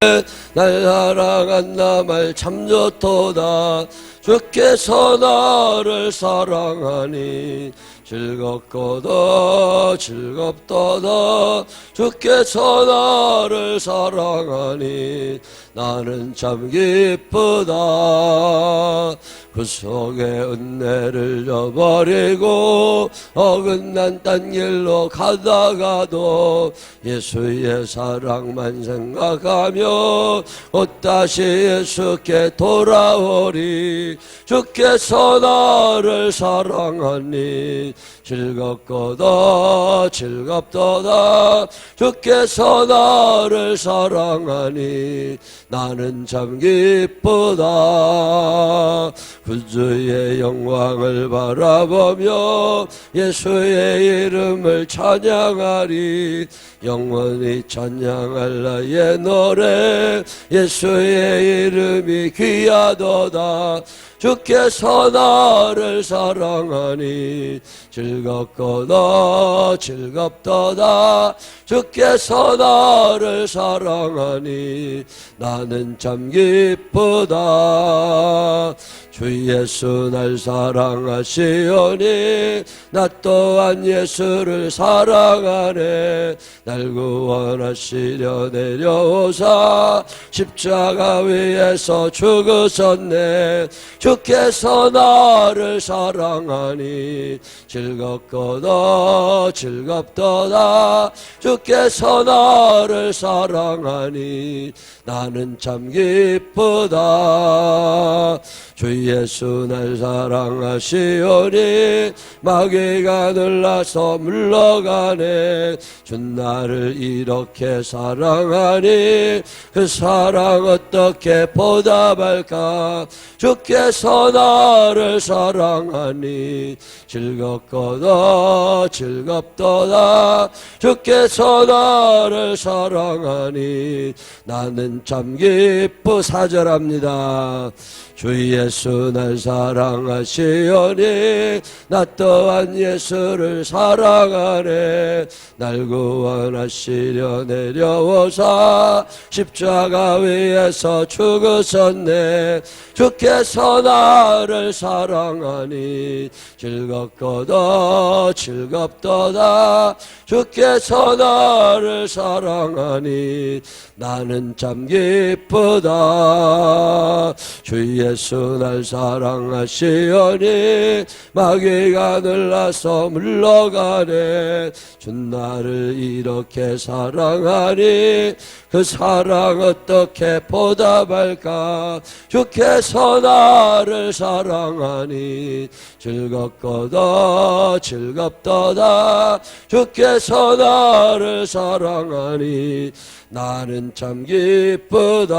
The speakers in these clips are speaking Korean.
날 사랑한다 말 참 좋도다. 주께서 나를 사랑하니 즐겁거든 즐겁도다. 주께서 나를 사랑하니 나는 참 기쁘다. 그 속에 은혜를 저버리고 어긋난 딴 길로 가다가도 예수의 사랑만 생각하며 곧 다시 예수께 돌아오리. 주께서 나를 사랑하니 즐겁거든 즐겁도다. 주께서 나를 사랑하니 나는 참 기쁘다. 구주의 영광을 바라보며 예수의 이름을 찬양하리. 영원히 찬양할 나의 노래 예수의 이름이 귀하도다. 주께서 나를 사랑하니 즐겁거든 즐겁도다. 주께서 나를 사랑하니 나는 참 기쁘다. 주 예수 날 사랑하시오니 나 또한 예수를 사랑하네. 날 구원하시려 내려오사 십자가 위에서 죽으셨네. 주께서 나를 사랑하니 즐겁거든 즐겁도다. 주께서 나를 사랑하니 나는 참 기쁘다. 주 예수 날 사랑하시오니 마귀가 놀라서 물러가네. 주 나를 이렇게 사랑하니 그 사랑 어떻게 보답할까. 주께서 나를 사랑하니 즐겁거든 즐겁도다. 주께서 나를 사랑하니 나는 참 기쁘. 사절합니다. 주 예수 날 사랑하시오니 나 또한 예수를 사랑하네. 날 구원하시려 내려오사 십자가 위에서 죽으셨네. 주께서 나를 사랑하니 즐겁거든 즐겁도다. 주께서 나를 사랑하니 나는 참 기쁘다. 주 예수 날 사랑하시오니 마귀가 놀라서 물러가네. 주 나를 이렇게 사랑하니 그 사랑 어떻게 보답할까. 주께서 나를 사랑하니 즐겁거든 즐겁도다. 주께서 나를 사랑하니 나는 참 기쁘다.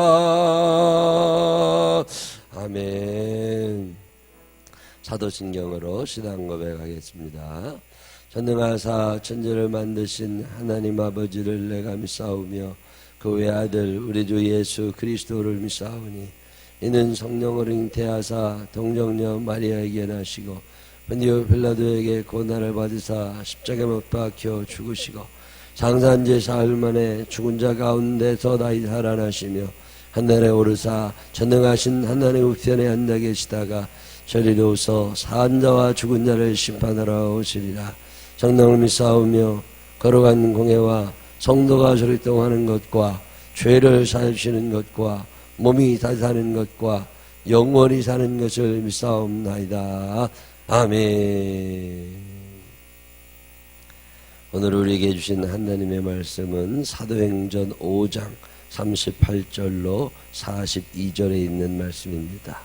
아멘. 사도신경으로 신앙 고백하겠습니다. 전능하사 천지를 만드신 하나님 아버지를 내가 믿사오며 그 외아들 우리 주 예수 그리스도를 믿사오니 이는 성령으로 잉태하사 동정녀 마리아에게 나시고 본디오 빌라도에게 고난을 받으사 십자가에 못 박혀 죽으시고 장사한 지 사흘 만에 죽은 자 가운데서 다시 살아나시며 하늘에 오르사 전능하신 하나님 우편에 앉아 계시다가 저리로 오서 사한 자와 죽은 자를 심판하러 오시리라. 성령을 믿사오며 거룩한 공회와 성도가 조리동하는 것과 죄를 사주시는 것과 몸이 다시 사는 것과 영원히 사는 것을 믿사옵나이다. 아멘. 오늘 우리에게 주신 하나님의 말씀은 사도행전 5장 38절로 42절에 있는 말씀입니다.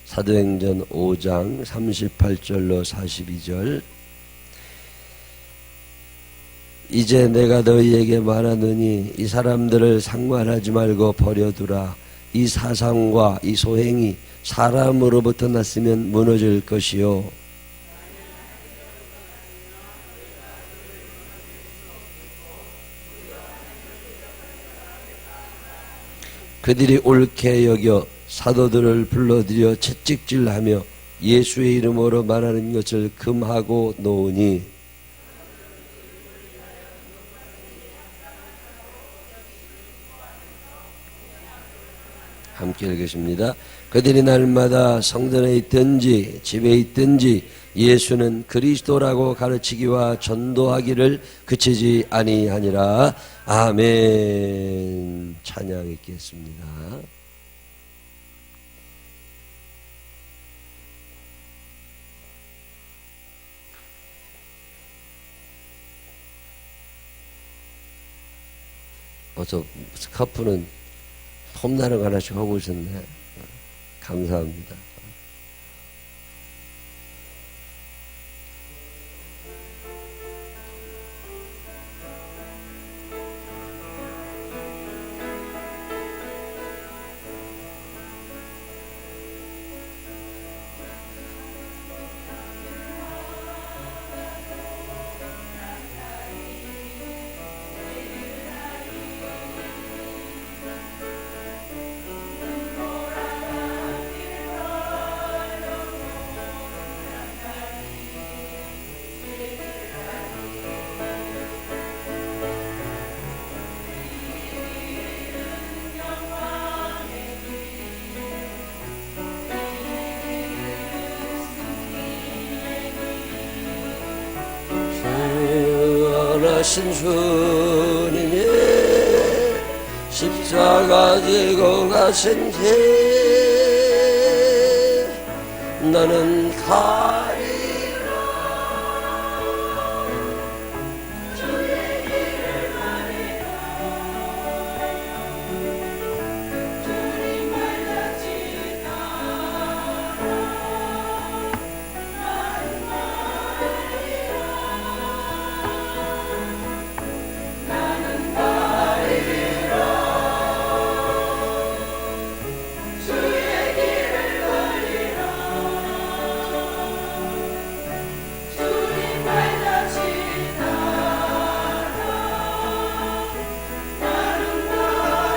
사도행전 5장 38절로 42절. 이제 내가 너희에게 말하노니 이 사람들을 상관하지 말고 버려두라. 이 사상과 이 소행이 사람으로부터 났으면 무너질 것이요 그들이 옳게 여겨 사도들을 불러들여 채찍질하며 예수의 이름으로 말하는 것을 금하고 놓으니 함께 읽으십니다. 그들이 날마다 성전에 있든지 집에 있든지 예수는 그리스도라고 가르치기와 전도하기를 그치지 아니하니라. 아멘. 찬양 있겠습니다. 저 스카프는 폼나는 거 하나씩 하고 오셨네. 감사합니다. 하신 주님이 십자가 지고 가신 길 나는 가리라. 주의 길을 가리라. 주님 말같이 따라 나는 가리라.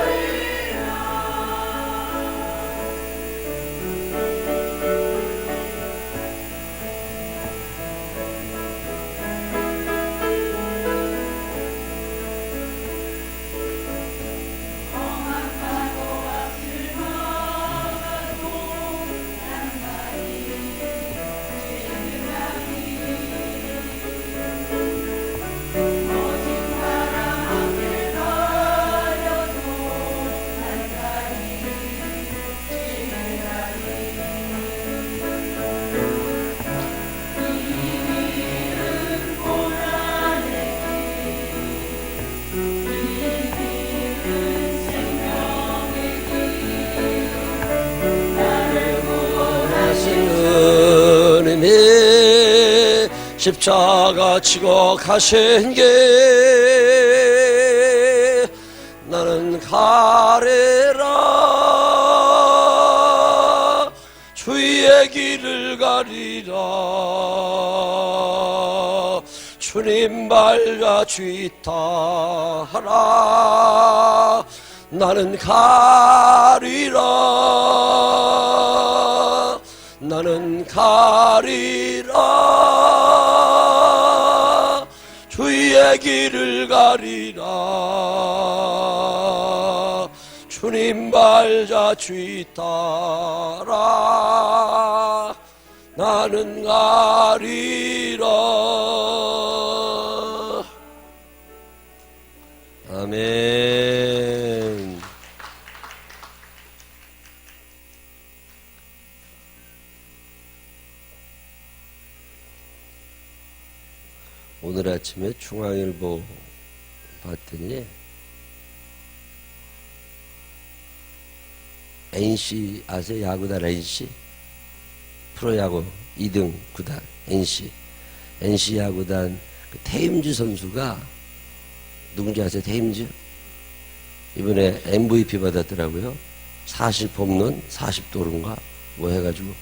나는 가리라. 주의 길을 가리라. 주님 말같이 따라 나는 가리라. 험한 파도와 길 막아도 난 가리. 모진 바람 앞을 가려도 난 가리. 길을 가리. 이 길은 고난의 길. 이 길은 생명의 길. 나를 구원하신 주님이 십자가 지고 가신 길 나는 가리라. 주의 길을 가리라. 주님 말같이 따라 나는 가리라. 나는 가리라. 주의 길을 가리라. 주님 발자취 따라 나는 가리라. 아멘. 오늘 아침에 중앙일보 봤더니 NC 아세요? 야구단 NC? 프로야구 2등 구단 NC 야구단 그 테임즈 선수가 누군지 아세요? 테임즈? 이번에 MVP 받았더라고요. 40홈런 40도루인가 뭐 해가지고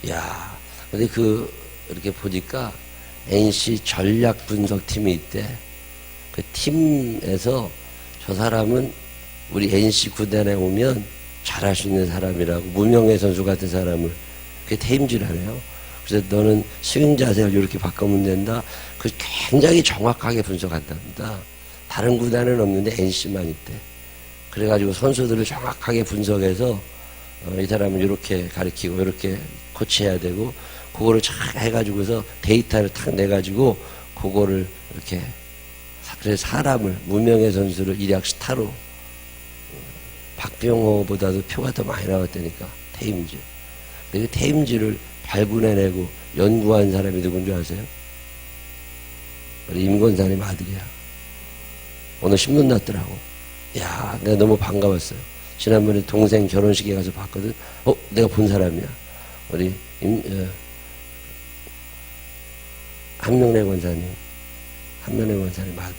야 근데 이렇게 보니까 NC 전략 분석팀이 있대. 그 팀에서 저 사람은 우리 NC 구단에 오면 잘할 수 있는 사람이라고, 무명의 선수 같은 사람을, 그게 테임즈라네요. 그래서 너는 스윙 자세를 이렇게 바꾸면 된다. 그 굉장히 정확하게 분석한답니다. 다른 구단은 없는데 NC만 있대. 그래가지고 선수들을 정확하게 분석해서 이 사람은 이렇게 가르치고 이렇게 코치해야 되고 그거를 쫙 해가지고서 데이터를 탁 내가지고 그거를 이렇게 그래서 사람을 무명의 선수를 일약 스타로 박병호보다도 표가 더 많이 나왔다니까 테임즈. 그 테임즈를 발굴해내고 연구한 사람이 누군지 아세요? 우리 임권사님 아들이야. 오늘 신문 났더라고. 야, 내가 너무 반가웠어요. 지난번에 동생 결혼식에 가서 봤거든. 내가 본 사람이야. 우리 한명래 권사님 아들.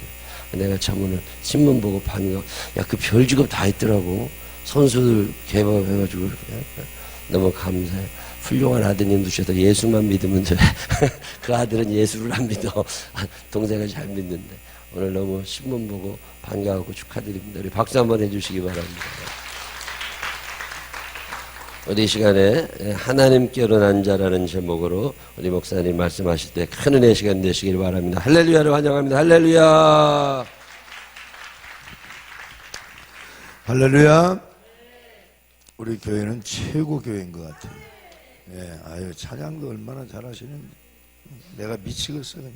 내가 참 오늘 신문 보고 반가워. 야, 그 별 직업 다 있더라고. 선수들 개발해가지고 너무 감사해. 훌륭한 아드님 두셔서 예수만 믿으면 돼. 그 아들은 예수를 안 믿어. 동생은 잘 믿는데. 오늘 너무 신문 보고 반가워하고 축하드립니다. 우리 박수 한번 해주시기 바랍니다. 우리 이 시간에 하나님께로 난 자라는 제목으로 우리 목사님 말씀하실 때 큰 은혜의 시간 되시길 바랍니다. 할렐루야를 환영합니다. 할렐루야. 할렐루야. 우리 교회는 최고 교회인 것 같아요. 예, 아유, 찬양도 얼마나 잘하시는지 내가 미치겠어 그냥.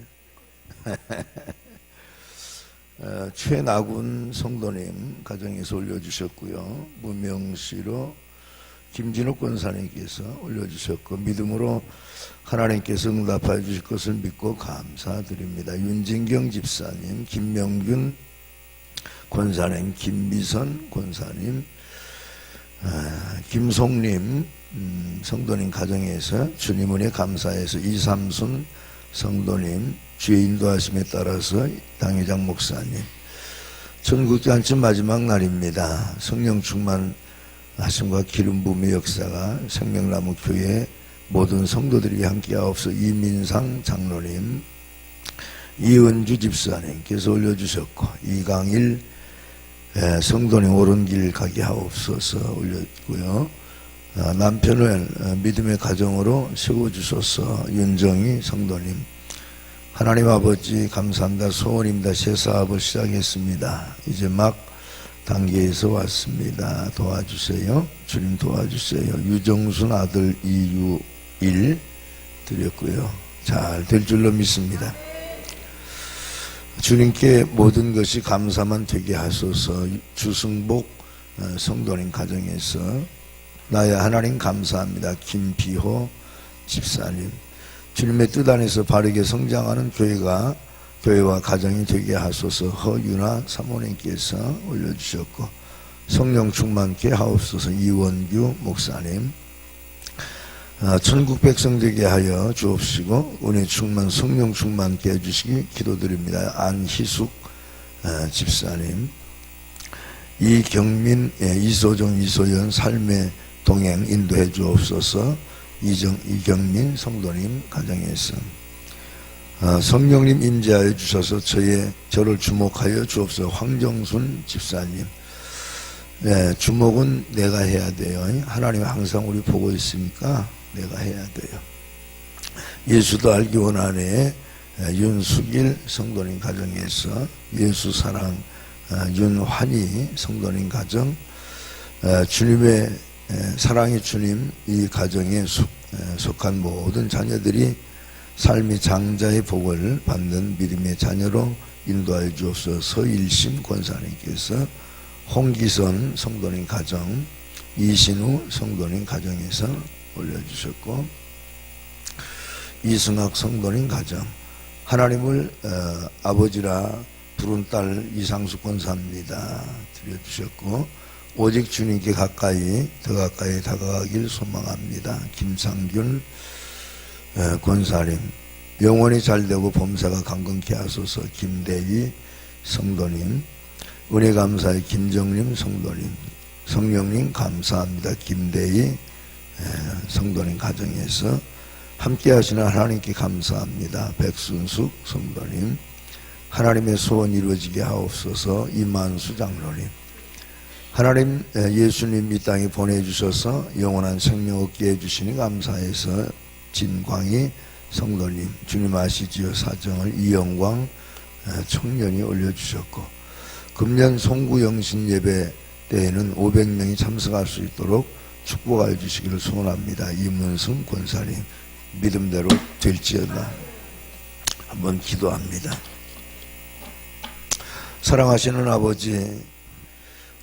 최나군 성도님 가정에서 올려주셨고요. 무명시로 김진욱 권사님께서 올려주셨고, 믿음으로 하나님께서 응답해 주실 것을 믿고 감사드립니다. 윤진경 집사님, 김명균 권사님, 김미선 권사님, 김송님 성도님 가정에서 주님 은혜 감사해서 이삼순 성도님 주의 인도하심에 따라서 당회장 목사님, 전국잔치 마지막 날입니다. 성령 충만 하심과 기름 부음의 역사가 생명나무 교회 모든 성도들이 함께하옵소서. 이민상 장로님, 이은주 집사님께서 올려주셨고, 이강일 성도님 옳은 길 가게 하옵소서 올렸고요. 남편을 믿음의 가정으로 세워주소서. 윤정희 성도님, 하나님 아버지 감사합니다. 소원입니다. 새 사업을 시작했습니다. 이제 막 단계에서 왔습니다. 도와주세요. 주님 도와주세요. 유정순 아들 이유일 드렸고요. 잘 될 줄로 믿습니다. 주님께 모든 것이 감사만 되게 하소서. 주승복 성도님 가정에서 나의 하나님 감사합니다. 김비호 집사님, 주님의 뜻 안에서 바르게 성장하는 교회와 가정이 되게 하소서. 허윤아 사모님께서 올려주셨고, 성령 충만케 하옵소서. 이원규 목사님, 천국 백성 되게 하여 주옵시고 은혜 충만 성령 충만케 해주시기 기도드립니다. 안희숙 집사님, 이경민, 이소정, 이소연 삶의 동행 인도해 주옵소서. 이경민 성도님 가정에서 성령님 임재하여 주셔서 저를 주목하여 주옵소서. 황정순 집사님, 주목은 내가 해야 돼요. 하나님 항상 우리 보고 있으니까 내가 해야 돼요. 예수도 알기 원하네 윤수길 성도님 가정에서 예수 사랑 윤환희 성도님 가정, 주님의 사랑의 주님 이 가정에 속한 모든 자녀들이 삶의 장자의 복을 받는 믿음의 자녀로 인도하여 주옵소서. 서일심 권사님께서 홍기선 성도님 가정, 이신우 성도님 가정에서 올려주셨고, 이승학 성도님 가정, 하나님을 아버지라 부른 딸 이상수 권사입니다. 드려주셨고, 오직 주님께 더 가까이 다가가길 소망합니다. 김상균 권사님, 영원히 잘되고 범사가 강건케 하소서. 김대희 성도님, 은혜 감사의 김정림 성도님, 성령님 감사합니다. 김대희 성도님 가정에서 함께 하시는 하나님께 감사합니다. 백순숙 성도님, 하나님의 소원 이루어지게 하옵소서. 이만수 장로님, 하나님 예수님 이 땅에 보내주셔서 영원한 생명 얻게 해주시니 감사해서 진광희 성도님, 주님 아시지요 사정을. 이영광 청년이 올려주셨고, 금년 송구영신 예배 때에는 500명이 참석할 수 있도록 축복하여 주시기를 소원합니다. 이문승 권사님 믿음대로 될지어다. 한번 기도합니다. 사랑하시는 아버지,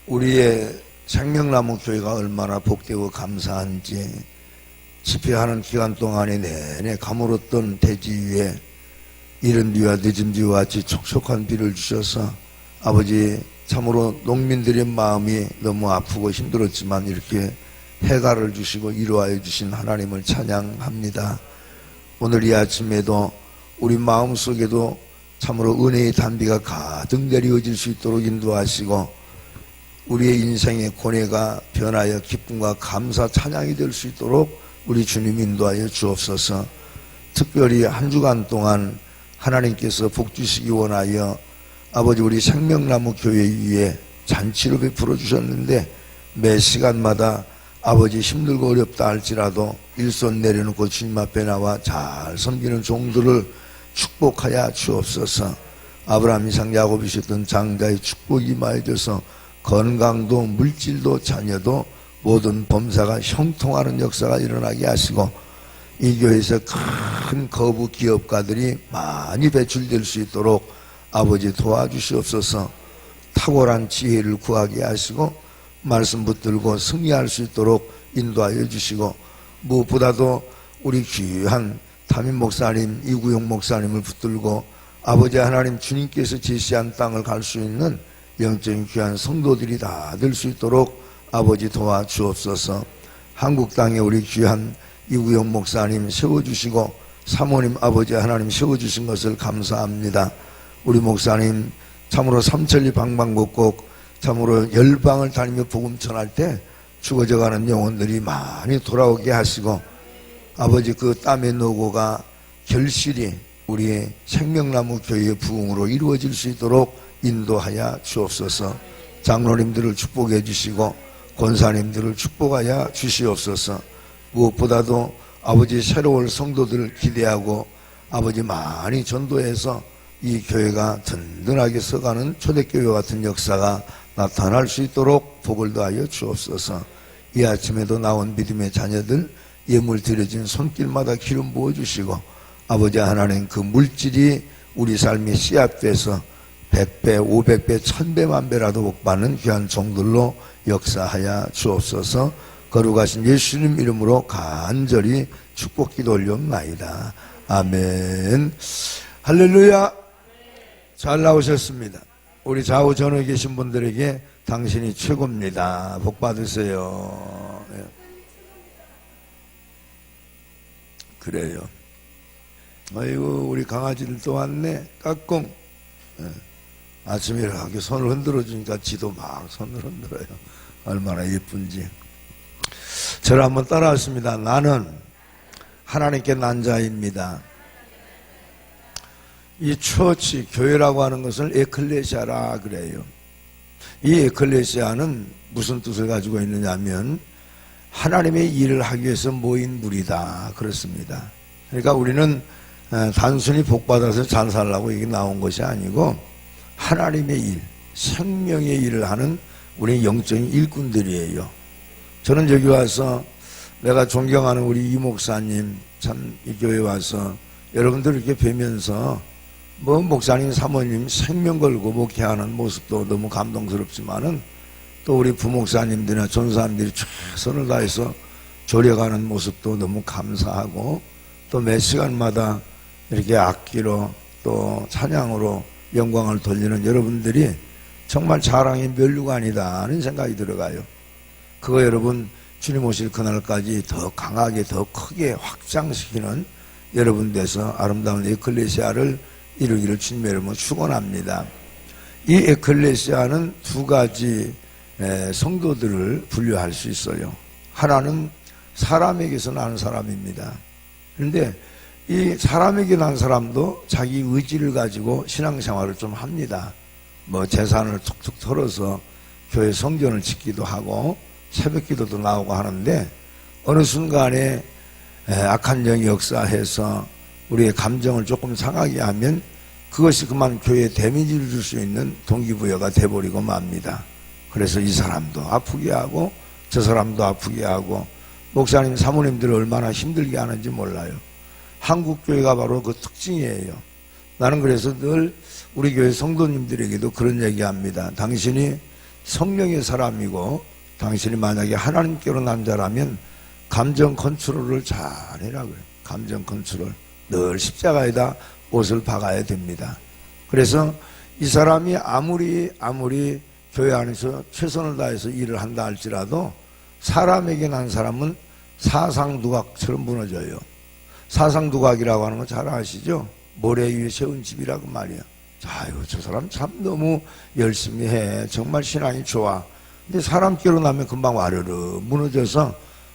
우리의 생명나무 교회가 얼마나 복되고 감사한지 집회하는 기간 동안에 내내 가물었던 대지 위에 이른 비와 늦은 비와 같이 촉촉한 비를 주셔서 아버지 참으로 농민들의 마음이 너무 아프고 힘들었지만 이렇게 해가를 주시고 이루하여 주신 하나님을 찬양합니다. 오늘 이 아침에도 우리 마음속에도 참으로 은혜의 단비가 가득 내려질 수 있도록 인도하시고 우리의 인생의 고뇌가 변하여 기쁨과 감사 찬양이 될 수 있도록 우리 주님 인도하여 주옵소서. 특별히 한 주간 동안 하나님께서 복 주시기 원하여 아버지 우리 생명나무 교회 위에 잔치로 베풀어 주셨는데 매 시간마다 아버지 힘들고 어렵다 할지라도 일손 내려놓고 주님 앞에 나와 잘 섬기는 종들을 축복하여 주옵소서. 아브라함, 이삭, 야곱이셨던 장자의 축복이 임하여져서 건강도 물질도 자녀도 모든 범사가 형통하는 역사가 일어나게 하시고 이 교회에서 큰 거부 기업가들이 많이 배출될 수 있도록 아버지 도와주시옵소서. 탁월한 지혜를 구하게 하시고 말씀 붙들고 승리할 수 있도록 인도하여 주시고 무엇보다도 우리 귀한 담임 목사님, 이구용 목사님을 붙들고 아버지 하나님 주님께서 제시한 땅을 갈 수 있는 영적인 귀한 성도들이 다 될 수 있도록 아버지 도와주옵소서. 한국 땅에 우리 귀한 이구용 목사님 세워주시고 사모님 아버지 하나님 세워주신 것을 감사합니다. 우리 목사님 참으로 삼천리 방방곡곡 참으로 열방을 다니며 복음 전할 때 죽어져가는 영혼들이 많이 돌아오게 하시고 아버지 그 땀의 노고가 결실이 우리의 생명나무 교회의 부흥으로 이루어질 수 있도록 인도하여 주옵소서. 장로님들을 축복해 주시고 권사님들을 축복하여 주시옵소서. 무엇보다도 아버지 새로운 성도들을 기대하고 아버지 많이 전도해서 이 교회가 든든하게 서가는 초대교회 같은 역사가 나타날 수 있도록 복을 더하여 주옵소서. 이 아침에도 나온 믿음의 자녀들 예물 드려진 손길마다 기름 부어주시고 아버지 하나님 그 물질이 우리 삶에 씨앗돼서 100배, 500배, 1000배, 만배라도 복받는 귀한 종들로 역사하여 주옵소서. 거룩하신 예수님 이름으로 간절히 축복 기도 올려옵나이다. 아멘. 할렐루야. 잘 나오셨습니다. 우리 좌우 전후에 계신 분들에게 당신이 최고입니다. 복 받으세요. 그래요. 아이고 우리 강아지들 또 왔네. 까꿍. 아침에 이렇게 손을 흔들어 주니까 지도 막 손을 흔들어요. 얼마나 예쁜지. 저를 한번 따라하십니다. 나는 하나님께 난 자입니다. 이 처치, 교회라고 하는 것을 에클레시아라 그래요. 이 에클레시아는 무슨 뜻을 가지고 있느냐면 하나님의 일을 하기 위해서 모인 무리다 그렇습니다. 그러니까 우리는 단순히 복받아서 잘 살라고 이게 나온 것이 아니고 하나님의 일, 생명의 일을 하는 우리 영적인 일꾼들이에요. 저는 여기 와서 내가 존경하는 우리 이 목사님 참 이 교회 와서 여러분들 이렇게 뵈면서 뭐 목사님 사모님 생명 걸고 목회하는 모습도 너무 감동스럽지만은 또 우리 부목사님들이나 전사님들이 최선을 다해서 조력하는 모습도 너무 감사하고 또 매 시간마다 이렇게 악기로 또 찬양으로 영광을 돌리는 여러분들이 정말 자랑의 면류관이다 하는 생각이 들어가요. 그거 여러분 주님 오실 그날까지 더 강하게 더 크게 확장시키는 여러분 돼서 아름다운 에클레시아를 이루기를 주님의 이름으로 축원합니다. 이 에클레시아는 두 가지 성도들을 분류할 수 있어요. 하나는 사람에게서 난 사람입니다. 그런데 이 사람에게 난 사람도 자기 의지를 가지고 신앙생활을 좀 합니다. 뭐 재산을 툭툭 털어서 교회 성전을 짓기도 하고 새벽기도도 나오고 하는데 어느 순간에 악한 영이 역사해서 우리의 감정을 조금 상하게 하면 그것이 그만 교회에 데미지를 줄 수 있는 동기부여가 돼버리고 맙니다. 그래서 이 사람도 아프게 하고 저 사람도 아프게 하고 목사님 사모님들이 얼마나 힘들게 하는지 몰라요. 한국 교회가 바로 그 특징이에요. 나는 그래서 늘 우리 교회 성도님들에게도 그런 얘기합니다. 당신이 성령의 사람이고 당신이 만약에 하나님께로 난 자라면 감정 컨트롤을 잘해라 그래요. 감정 컨트롤. 늘 십자가에다 옷을 박아야 됩니다. 그래서 이 사람이 아무리 교회 안에서 최선을 다해서 일을 한다 할지라도 사람에게 난 사람은 사상두각처럼 무너져요. 사상두각이라고 하는 거 잘 아시죠? 모래 위에 세운 집이라고 말이야. 아이고 저 사람 참 너무 열심히 해. 정말 신앙이 좋아. 근데 사람께로 나면 금방 와르르 무너져서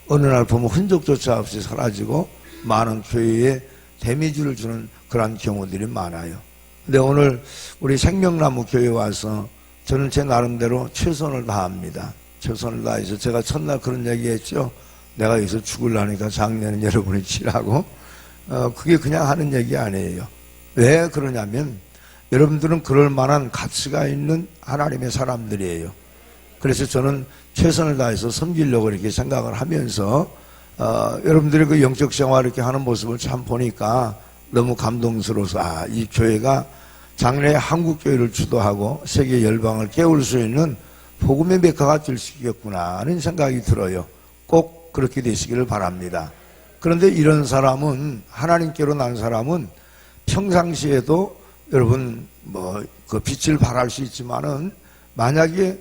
어느 날 보면 흔적조차 없이 사라지고 많은 교회에 데미지를 주는 그런 경우들이 많아요. 근데 오늘 우리 생명나무 교회에 와서 저는 제 나름대로 최선을 다합니다. 최선을 다해서 제가 첫날 그런 얘기했죠. 내가 여기서 죽으려니까 장례는 여러분이 치라고. 그게 그냥 하는 얘기 아니에요. 왜 그러냐면 여러분들은 그럴 만한 가치가 있는 하나님의 사람들이에요. 그래서 저는 최선을 다해서 섬기려고 이렇게 생각을 하면서 여러분들의 그 영적 생활 이렇게 하는 모습을 참 보니까 너무 감동스러워서 이 교회가 장래에 한국 교회를 주도하고 세계 열방을 깨울 수 있는 복음의 메카가 될 수 있겠구나 하는 생각이 들어요. 꼭 그렇게 되시기를 바랍니다. 그런데 이런 사람은 하나님께로 난 사람은 평상시에도 여러분 그 빛을 발할 수 있지만은 만약에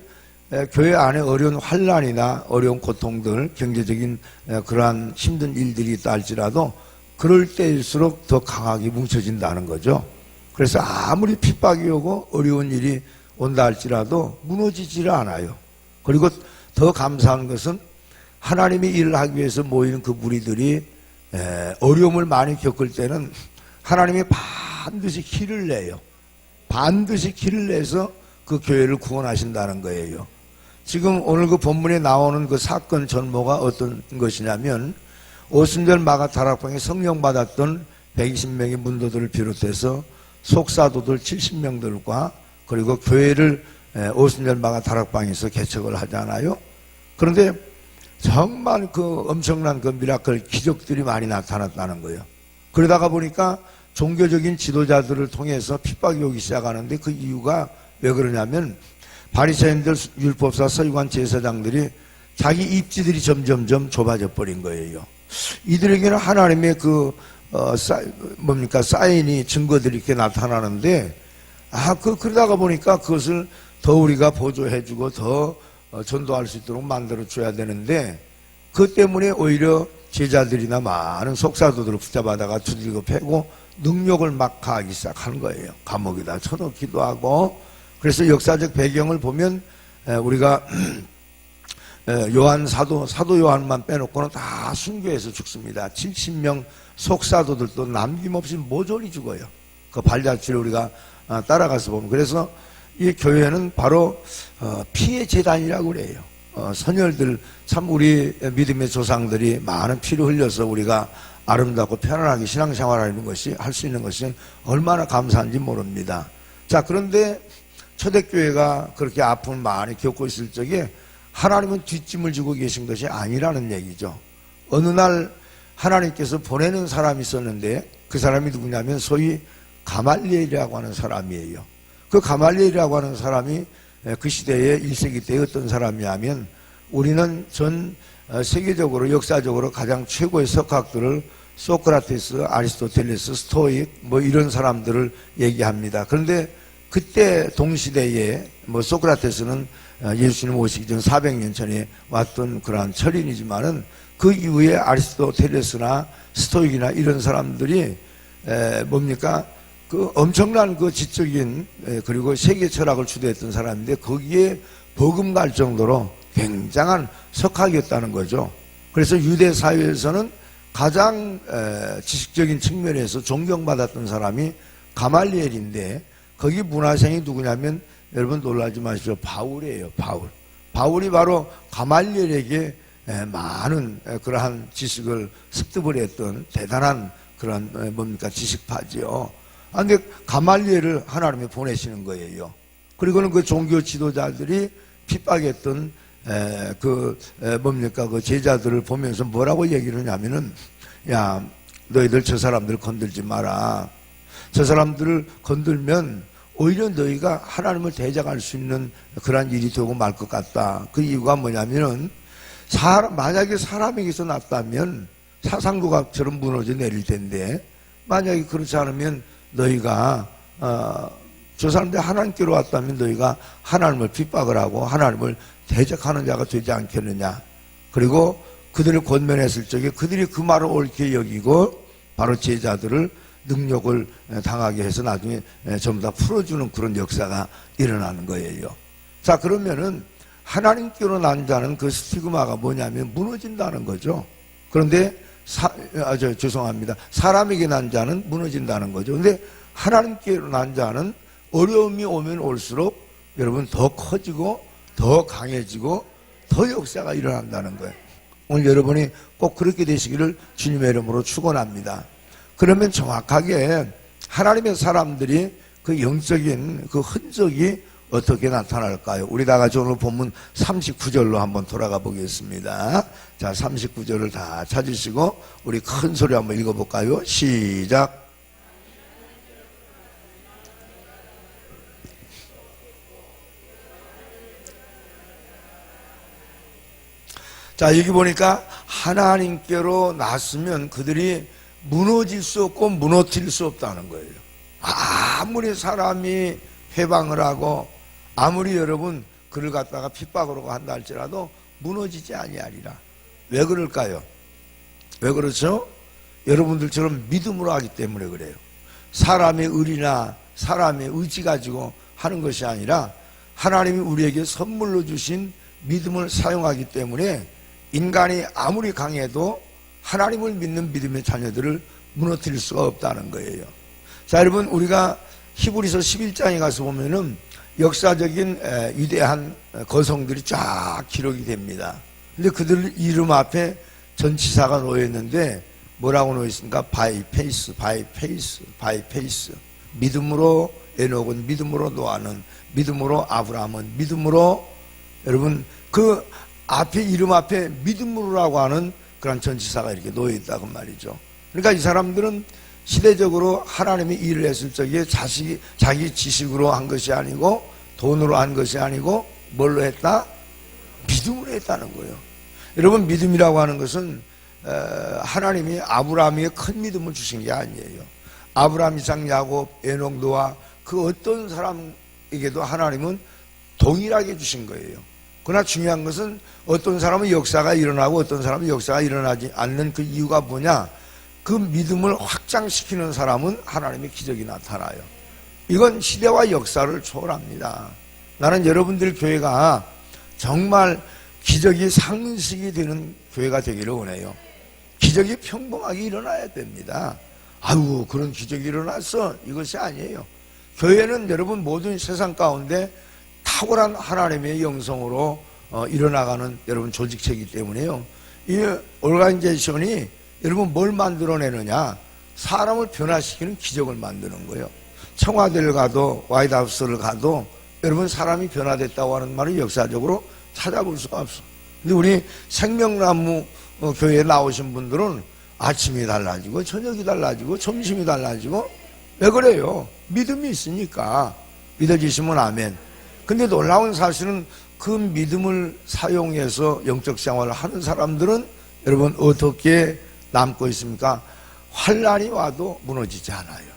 교회 안에 어려운 환난이나 어려운 고통들, 경제적인 그러한 힘든 일들이 있다 할지라도 그럴 때일수록 더 강하게 뭉쳐진다는 거죠. 그래서 아무리 핍박이 오고 어려운 일이 온다 할지라도 무너지지를 않아요. 그리고 더 감사한 것은 하나님의 일을 하기 위해서 모이는 그 무리들이 어려움을 많이 겪을 때는 하나님이 반드시 길을 내요. 반드시 길을 내서 그 교회를 구원하신다는 거예요. 지금 오늘 그 본문에 나오는 그 사건 전모가 어떤 것이냐면 오순절 마가 다락방에 성령 받았던 120명의 문도들을 비롯해서 속사도들 70명들과 그리고 교회를 오순절 마가 다락방에서 개척을 하잖아요. 그런데 정말 그 엄청난 그 미라클 기적들이 많이 나타났다는 거예요. 그러다가 보니까 종교적인 지도자들을 통해서 핍박이 오기 시작하는데 그 이유가 왜 그러냐면 바리새인들, 율법사, 서기관, 제사장들이 자기 입지들이 점점점 좁아져 버린 거예요. 이들에게는 하나님의 사인이 증거들이 이렇게 나타나는데 그러다가 보니까 그것을 더 우리가 보조해주고 더 전도할 수 있도록 만들어줘야 되는데 그 때문에 오히려 제자들이나 많은 속사도들을 붙잡아다가 두들겨 패고 능력을 막 가하기 시작한 거예요. 감옥에다 쳐넣기도 하고. 그래서 역사적 배경을 보면 우리가 요한 사도 요한만 빼놓고는 다 순교해서 죽습니다. 70명 속사도들도 남김없이 모조리 죽어요. 그 발자취를 우리가 따라가서 보면. 그래서 이 교회는 바로 피의 재단이라고 그래요. 선열들 참 우리 믿음의 조상들이 많은 피를 흘려서 우리가 아름답고 편안하게 신앙생활하는 것이 할 수 있는 것이 얼마나 감사한지 모릅니다. 자, 그런데 초대교회가 그렇게 아픔을 많이 겪고 있을 적에 하나님은 뒷짐을 지고 계신 것이 아니라는 얘기죠. 어느 날 하나님께서 보내는 사람이 있었는데 그 사람이 누구냐면 소위 가말리엘이라고 하는 사람이에요. 그 가말리엘이라고 하는 사람이 그 시대에 1세기 때 어떤 사람이냐면 우리는 전 세계적으로 역사적으로 가장 최고의 석학들을 소크라테스, 아리스토텔레스, 스토익 이런 사람들을 얘기합니다. 그런데 그때 동시대에 소크라테스는 예수님 오시기 전 400년 전에 왔던 그러한 철인이지만은 그 이후에 아리스토텔레스나 스토익이나 이런 사람들이 그 엄청난 그 지적인 그리고 세계 철학을 주도했던 사람인데 거기에 버금갈 정도로 굉장한 석학이었다는 거죠. 그래서 유대 사회에서는 가장 지식적인 측면에서 존경받았던 사람이 가말리엘인데 거기 문화생이 누구냐면 여러분 놀라지 마십시오. 바울이에요. 바울이 바로 가말리엘에게 많은 그러한 지식을 습득을 했던 대단한 그런 지식파지요. 근데 가말리엘을 하나님이 보내시는 거예요. 그리고는 그 종교 지도자들이 핍박했던 그 제자들을 보면서 뭐라고 얘기를 하냐면은, 야, 너희들 저 사람들 건들지 마라. 저 사람들을 건들면 오히려 너희가 하나님을 대적할 수 있는 그런 일이 되고 말 것 같다. 그 이유가 뭐냐면은, 만약에 사람에게서 났다면 사상도각처럼 무너져 내릴 텐데, 만약에 그렇지 않으면 너희가 저 사람들이 하나님께로 왔다면 너희가 하나님을 핍박을 하고 하나님을 대적하는 자가 되지 않겠느냐. 그리고 그들을 권면했을 적에 그들이 그 말을 옳게 여기고 바로 제자들을 능력을 당하게 해서 나중에 전부 다 풀어주는 그런 역사가 일어나는 거예요. 자, 그러면은 하나님께로 난 자는 그 스티그마가 뭐냐면 무너진다는 거죠. 그런데 죄송합니다. 사람에게 난 자는 무너진다는 거죠. 근데 하나님께로 난 자는 어려움이 오면 올수록 여러분 더 커지고 더 강해지고 더 역사가 일어난다는 거예요. 오늘 여러분이 꼭 그렇게 되시기를 주님의 이름으로 축원합니다. 그러면 정확하게 하나님의 사람들이 그 영적인 그 흔적이 어떻게 나타날까요? 우리 다 같이 오늘 본문 39절로 한번 돌아가 보겠습니다. 자, 39절을 다 찾으시고 우리 큰 소리 한번 읽어볼까요? 시작. 자, 여기 보니까 하나님께로 났으면 그들이 무너질 수 없고 무너뜨릴 수 없다는 거예요. 아무리 사람이 회방을 하고 아무리 여러분 그를 갖다가 핍박으로 한다 할지라도 무너지지 아니하리라. 왜 그럴까요? 왜 그렇죠? 여러분들처럼 믿음으로 하기 때문에 그래요. 사람의 의리나 사람의 의지 가지고 하는 것이 아니라 하나님이 우리에게 선물로 주신 믿음을 사용하기 때문에 인간이 아무리 강해도 하나님을 믿는 믿음의 자녀들을 무너뜨릴 수가 없다는 거예요. 자, 여러분, 우리가 히브리서 11장에 가서 보면은 역사적인 위대한 거성들이 쫙 기록이 됩니다. 근데 그들 이름 앞에 전치사가 놓여 있는데 뭐라고 놓여 있습니까? 바이 페이스. 믿음으로 에녹은, 믿음으로 노아는, 믿음으로 아브라함은, 믿음으로, 여러분, 그 앞에 이름 앞에 믿음으로라고 하는 그런 전치사가 이렇게 놓여 있다고 말이죠. 그러니까 이 사람들은 시대적으로 하나님이 일을 했을 적에 자기 지식으로 한 것이 아니고 돈으로 한 것이 아니고 뭘로 했다? 믿음으로 했다는 거예요. 여러분, 믿음이라고 하는 것은 하나님이 아브라함에게 큰 믿음을 주신 게 아니에요. 아브라함, 이삭, 야곱, 에녹, 노아 그 어떤 사람에게도 하나님은 동일하게 주신 거예요. 그러나 중요한 것은 어떤 사람은 역사가 일어나고 어떤 사람은 역사가 일어나지 않는 그 이유가 뭐냐? 그 믿음을 확장시키는 사람은 하나님의 기적이 나타나요. 이건 시대와 역사를 초월합니다. 나는 여러분들 교회가 정말 기적이 상식이 되는 교회가 되기를 원해요. 기적이 평범하게 일어나야 됩니다. 아이고, 그런 기적이 일어났어. 이것이 아니에요. 교회는 여러분 모든 세상 가운데 탁월한 하나님의 영성으로 일어나가는 여러분 조직체이기 때문에요. 이 오르가니제이션이 여러분 뭘 만들어내느냐? 사람을 변화시키는 기적을 만드는 거예요. 청와대를 가도 화이트하우스를 가도 여러분 사람이 변화됐다고 하는 말을 역사적으로 찾아볼 수가 없어. 근데 우리 생명나무 교회에 나오신 분들은 아침이 달라지고 저녁이 달라지고 점심이 달라지고 왜 그래요? 믿음이 있으니까. 믿어지시면 아멘. 근데 놀라운 사실은 그 믿음을 사용해서 영적 생활을 하는 사람들은 여러분 어떻게 남고 있습니까? 환란이 와도 무너지지 않아요.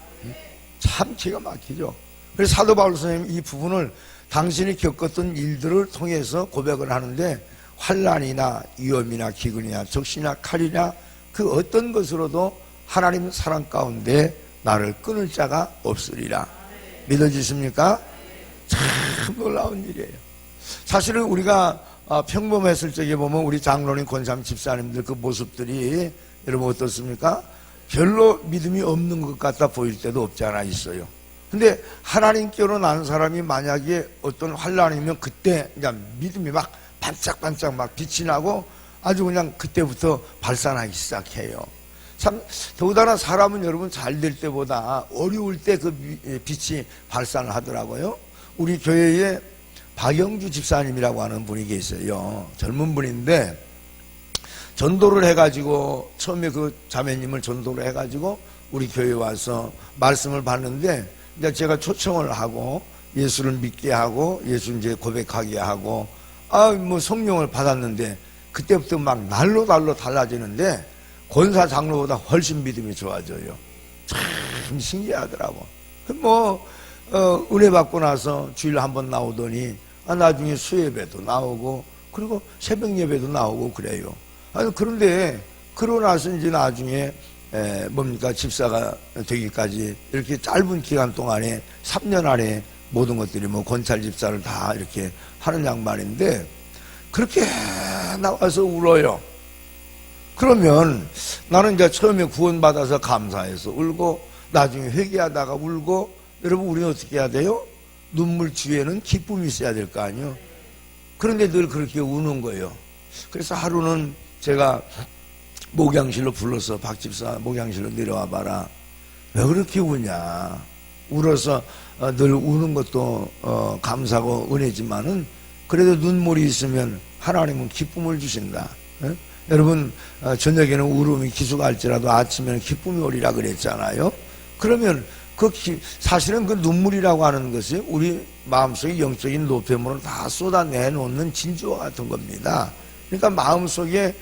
참 기가 막히죠. 그래서 사도 바울 선생님 이 부분을 당신이 겪었던 일들을 통해서 고백을 하는데 환란이나 위험이나 기근이나 적시나 칼이나 그 어떤 것으로도 하나님 사랑 가운데 나를 끊을 자가 없으리라. 믿어지십니까? 참 놀라운 일이에요. 사실은 우리가 평범했을 적에 보면 우리 장로님, 권사님, 집사님들 그 모습들이 여러분 어떻습니까? 별로 믿음이 없는 것 같아 보일 때도 없지 않아 있어요. 근데 하나님께로 난 사람이 만약에 어떤 환란이면 그때 그냥 믿음이 막 반짝반짝 막 빛이 나고 아주 그냥 그때부터 발산하기 시작해요. 참 더군다나 사람은 여러분 잘 될 때보다 어려울 때 그 빛이 발산을 하더라고요. 우리 교회에 박영주 집사님이라고 하는 분이 계세요. 젊은 분인데 전도를 해가지고 처음에 그 자매님을 전도를 해가지고 우리 교회에 와서 말씀을 받는데 이제 제가 초청을 하고 예수를 믿게 하고 예수 이제 고백하게 하고 뭐 성령을 받았는데 그때부터 막 날로 달라지는데 권사 장로보다 훨씬 믿음이 좋아져요. 참 신기하더라고. 은혜 받고 나서 주일 한번 나오더니 나중에 수예배도 나오고 그리고 새벽 예배도 나오고 그래요. 그런데 그러고 나서 이제 나중에 집사가 되기까지 이렇게 짧은 기간 동안에 3년 안에 모든 것들이 권찰 집사를 다 이렇게 하는 양반인데 그렇게 나와서 울어요. 그러면 나는 이제 처음에 구원받아서 감사해서 울고 나중에 회개하다가 울고 여러분 우리는 어떻게 해야 돼요? 눈물 뒤에는 기쁨이 있어야 될 거 아니에요. 그런데 늘 그렇게 우는 거예요. 그래서 하루는 제가 목양실로 불러서 박집사 목양실로 내려와 봐라. 왜 그렇게 우냐. 울어서 늘 우는 것도 감사하고 은혜지만은 그래도 눈물이 있으면 하나님은 기쁨을 주신다. 여러분 저녁에는 울음이 기수갈지라도 아침에는 기쁨이 오리라 그랬잖아요. 그러면 사실은 그 눈물이라고 하는 것이 우리 마음속에 영적인 노폐물을 다 쏟아내놓는 진주와 같은 겁니다. 그러니까 마음속에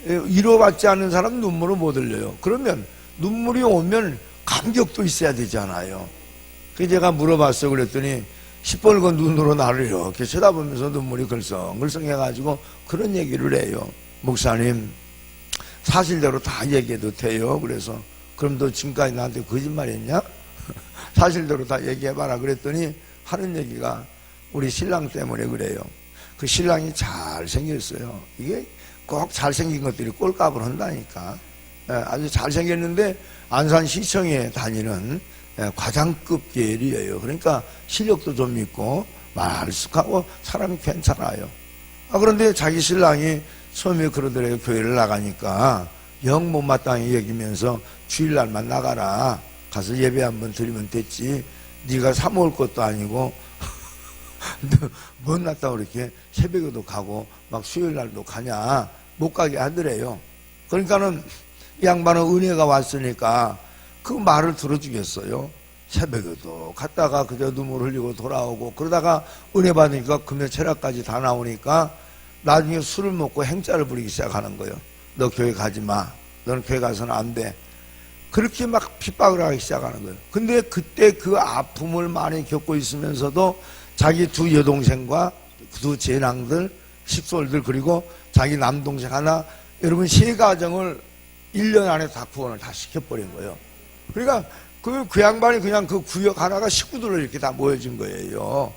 위로받지 않는 사람은 눈물을 못 흘려요. 그러면 눈물이 오면 감격도 있어야 되잖아요. 그래서 제가 물어봤어요. 그랬더니 시뻘건 눈으로 나를 이렇게 쳐다보면서 눈물이 글썽글썽 해가지고 그런 얘기를 해요. 목사님 사실대로 다 얘기해도 돼요? 그래서 그럼 너 지금까지 나한테 거짓말했냐? 사실대로 다 얘기해봐라. 그랬더니 하는 얘기가 우리 신랑 때문에 그래요. 그 신랑이 잘생겼어요. 이게 꼭 잘생긴 것들이 꼴값을 한다니까. 아주 잘생겼는데 안산시청에 다니는 과장급 계열이에요. 그러니까 실력도 좀 있고 말쑥하고 사람이 괜찮아요. 그런데 자기 신랑이 처음에 그러더래요. 교회를 나가니까 영 못마땅히 여기면서 주일날만 나가라. 가서 예배 한번 드리면 됐지. 네가 사 먹을 것도 아니고 못 났다고 그렇게 새벽에도 가고 막 수요일날도 가냐. 못 가게 하더래요. 그러니까는 이 양반은 은혜가 왔으니까 그 말을 들어주겠어요. 새벽에도 갔다가 그저 눈물 흘리고 돌아오고 그러다가 은혜 받으니까 금요 철학까지 다 나오니까 나중에 술을 먹고 행짜를 부리기 시작하는 거예요. 너 교회 가지 마. 너는 교회 가서는 안 돼. 그렇게 막 핍박을 하기 시작하는 거예요. 근데 그때 그 아픔을 많이 겪고 있으면서도 자기 두 여동생과 두 재랑들, 식솔들 그리고 자기 남동생 하나 여러분 세 가정을 1년 안에 다 구원을 다 시켜버린 거예요. 그러니까 그 양반이 그냥 그 구역 하나가 식구들로 이렇게 다 모여진 거예요.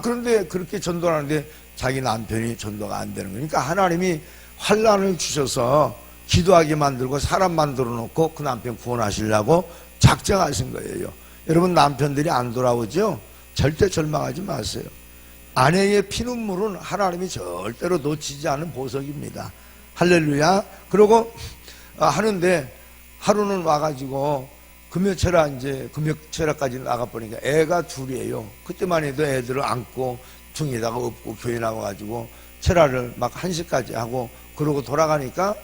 그런데 그렇게 전도를 하는데 자기 남편이 전도가 안 되는 거니까 하나님이 환난을 주셔서 기도하게 만들고 사람 만들어 놓고 그 남편 구원하시려고 작정하신 거예요. 여러분 남편들이 안 돌아오죠? 절대 절망하지 마세요. 아내의 피눈물은 하나님이 절대로 놓치지 않은 보석입니다. 할렐루야. 그러고 하는데 하루는 와가지고 금요철학까지 나가보니까 애가 둘이에요. 그때만 해도 애들을 안고 등에다가 업고 교회 나와가지고 철학을 막 1시까지 하고 그러고 돌아가니까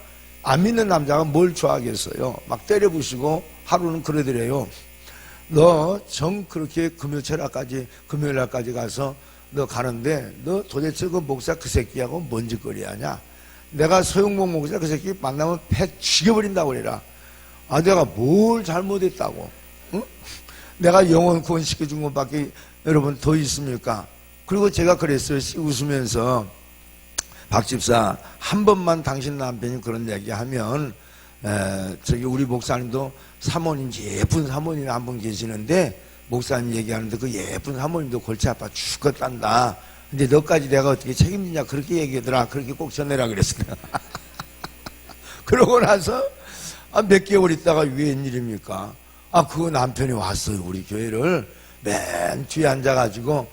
안 믿는 남자가 뭘 좋아하겠어요. 막 때려부시고 하루는 그러더래요. 너 그렇게 금요일날까지 가서 너 가는데 너 도대체 그 목사 그 새끼하고 뭔 짓거리 하냐. 내가 소용복 목사 그 새끼 만나면 패 죽여버린다고 그래라. 내가 뭘 잘못했다고. 응? 내가 영혼 구원시켜준 것밖에 여러분 더 있습니까? 그리고 제가 그랬어요. 웃으면서 박집사 한 번만 당신 남편이 그런 얘기하면 우리 목사님도 사모님 예쁜 사모님이 한 분 계시는데 목사님 얘기하는데 그 예쁜 사모님도 골치 아파 죽겠단다. 근데 너까지 내가 어떻게 책임지냐 그렇게 얘기하더라. 그렇게 꼭 전해라 그랬어요. 그러고 나서 몇 개월 있다가 웬일입니까? 그 남편이 왔어요. 우리 교회를 맨 뒤에 앉아가지고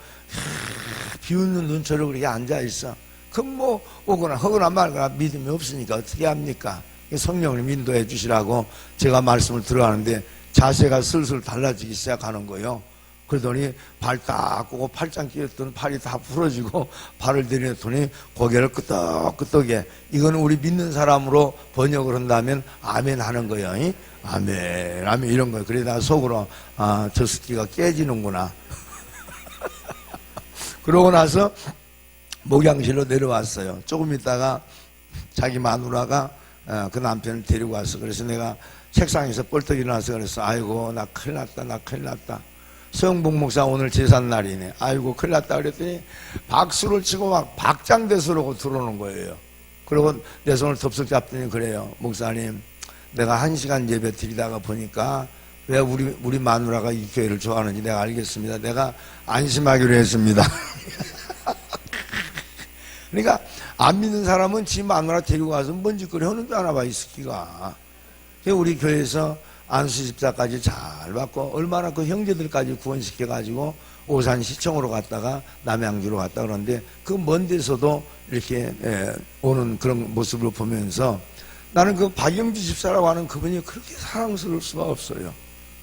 비웃는 눈처럼 그렇게 앉아있어. 그럼 오거나 허거나 말거나 믿음이 없으니까 어떻게 합니까? 성령님 인도해 주시라고 제가 말씀을 들어가는데 자세가 슬슬 달라지기 시작하는 거예요. 그러더니 발 딱 끄고 팔짱 끼었던 팔이 다 부러지고 발을 내렸더니 고개를 끄덕끄덕해. 이거는 우리 믿는 사람으로 번역을 한다면 아멘 하는 거예요. 이? 아멘, 아멘 이런 거예요. 그래 나 속으로 저 스키가 깨지는구나. 그러고 나서 목양실로 내려왔어요. 조금 있다가 자기 마누라가 그 남편을 데리고 왔어. 그래서 내가 책상에서 뻘떡 일어나서 그랬어. 아이고 나 큰일 났다, 나 큰일 났다. 서영복 목사 오늘 제삿날이네. 아이고 큰일 났다 그랬더니 박수를 치고 막 박장대소 그러고 들어오는 거예요. 그리고 내 손을 덥석 잡더니 그래요. 목사님, 내가 1시간 예배 드리다가 보니까 왜 우리 마누라가 이 교회를 좋아하는지 내가 알겠습니다. 내가 안심하기로 했습니다. 그러니까 안 믿는 사람은 지 마누라 데리고 가서 뭔 짓거리 하는 줄 아나 봐, 이 스키가. 우리 교회에서 안수 집사까지 잘 받고 얼마나 그 형제들까지 구원시켜가지고 오산시청으로 갔다가 남양주로 갔다 그러는데 그 먼 데서도 이렇게 오는 그런 모습을 보면서 나는 그 박영주 집사라고 하는 그분이 그렇게 사랑스러울 수가 없어요.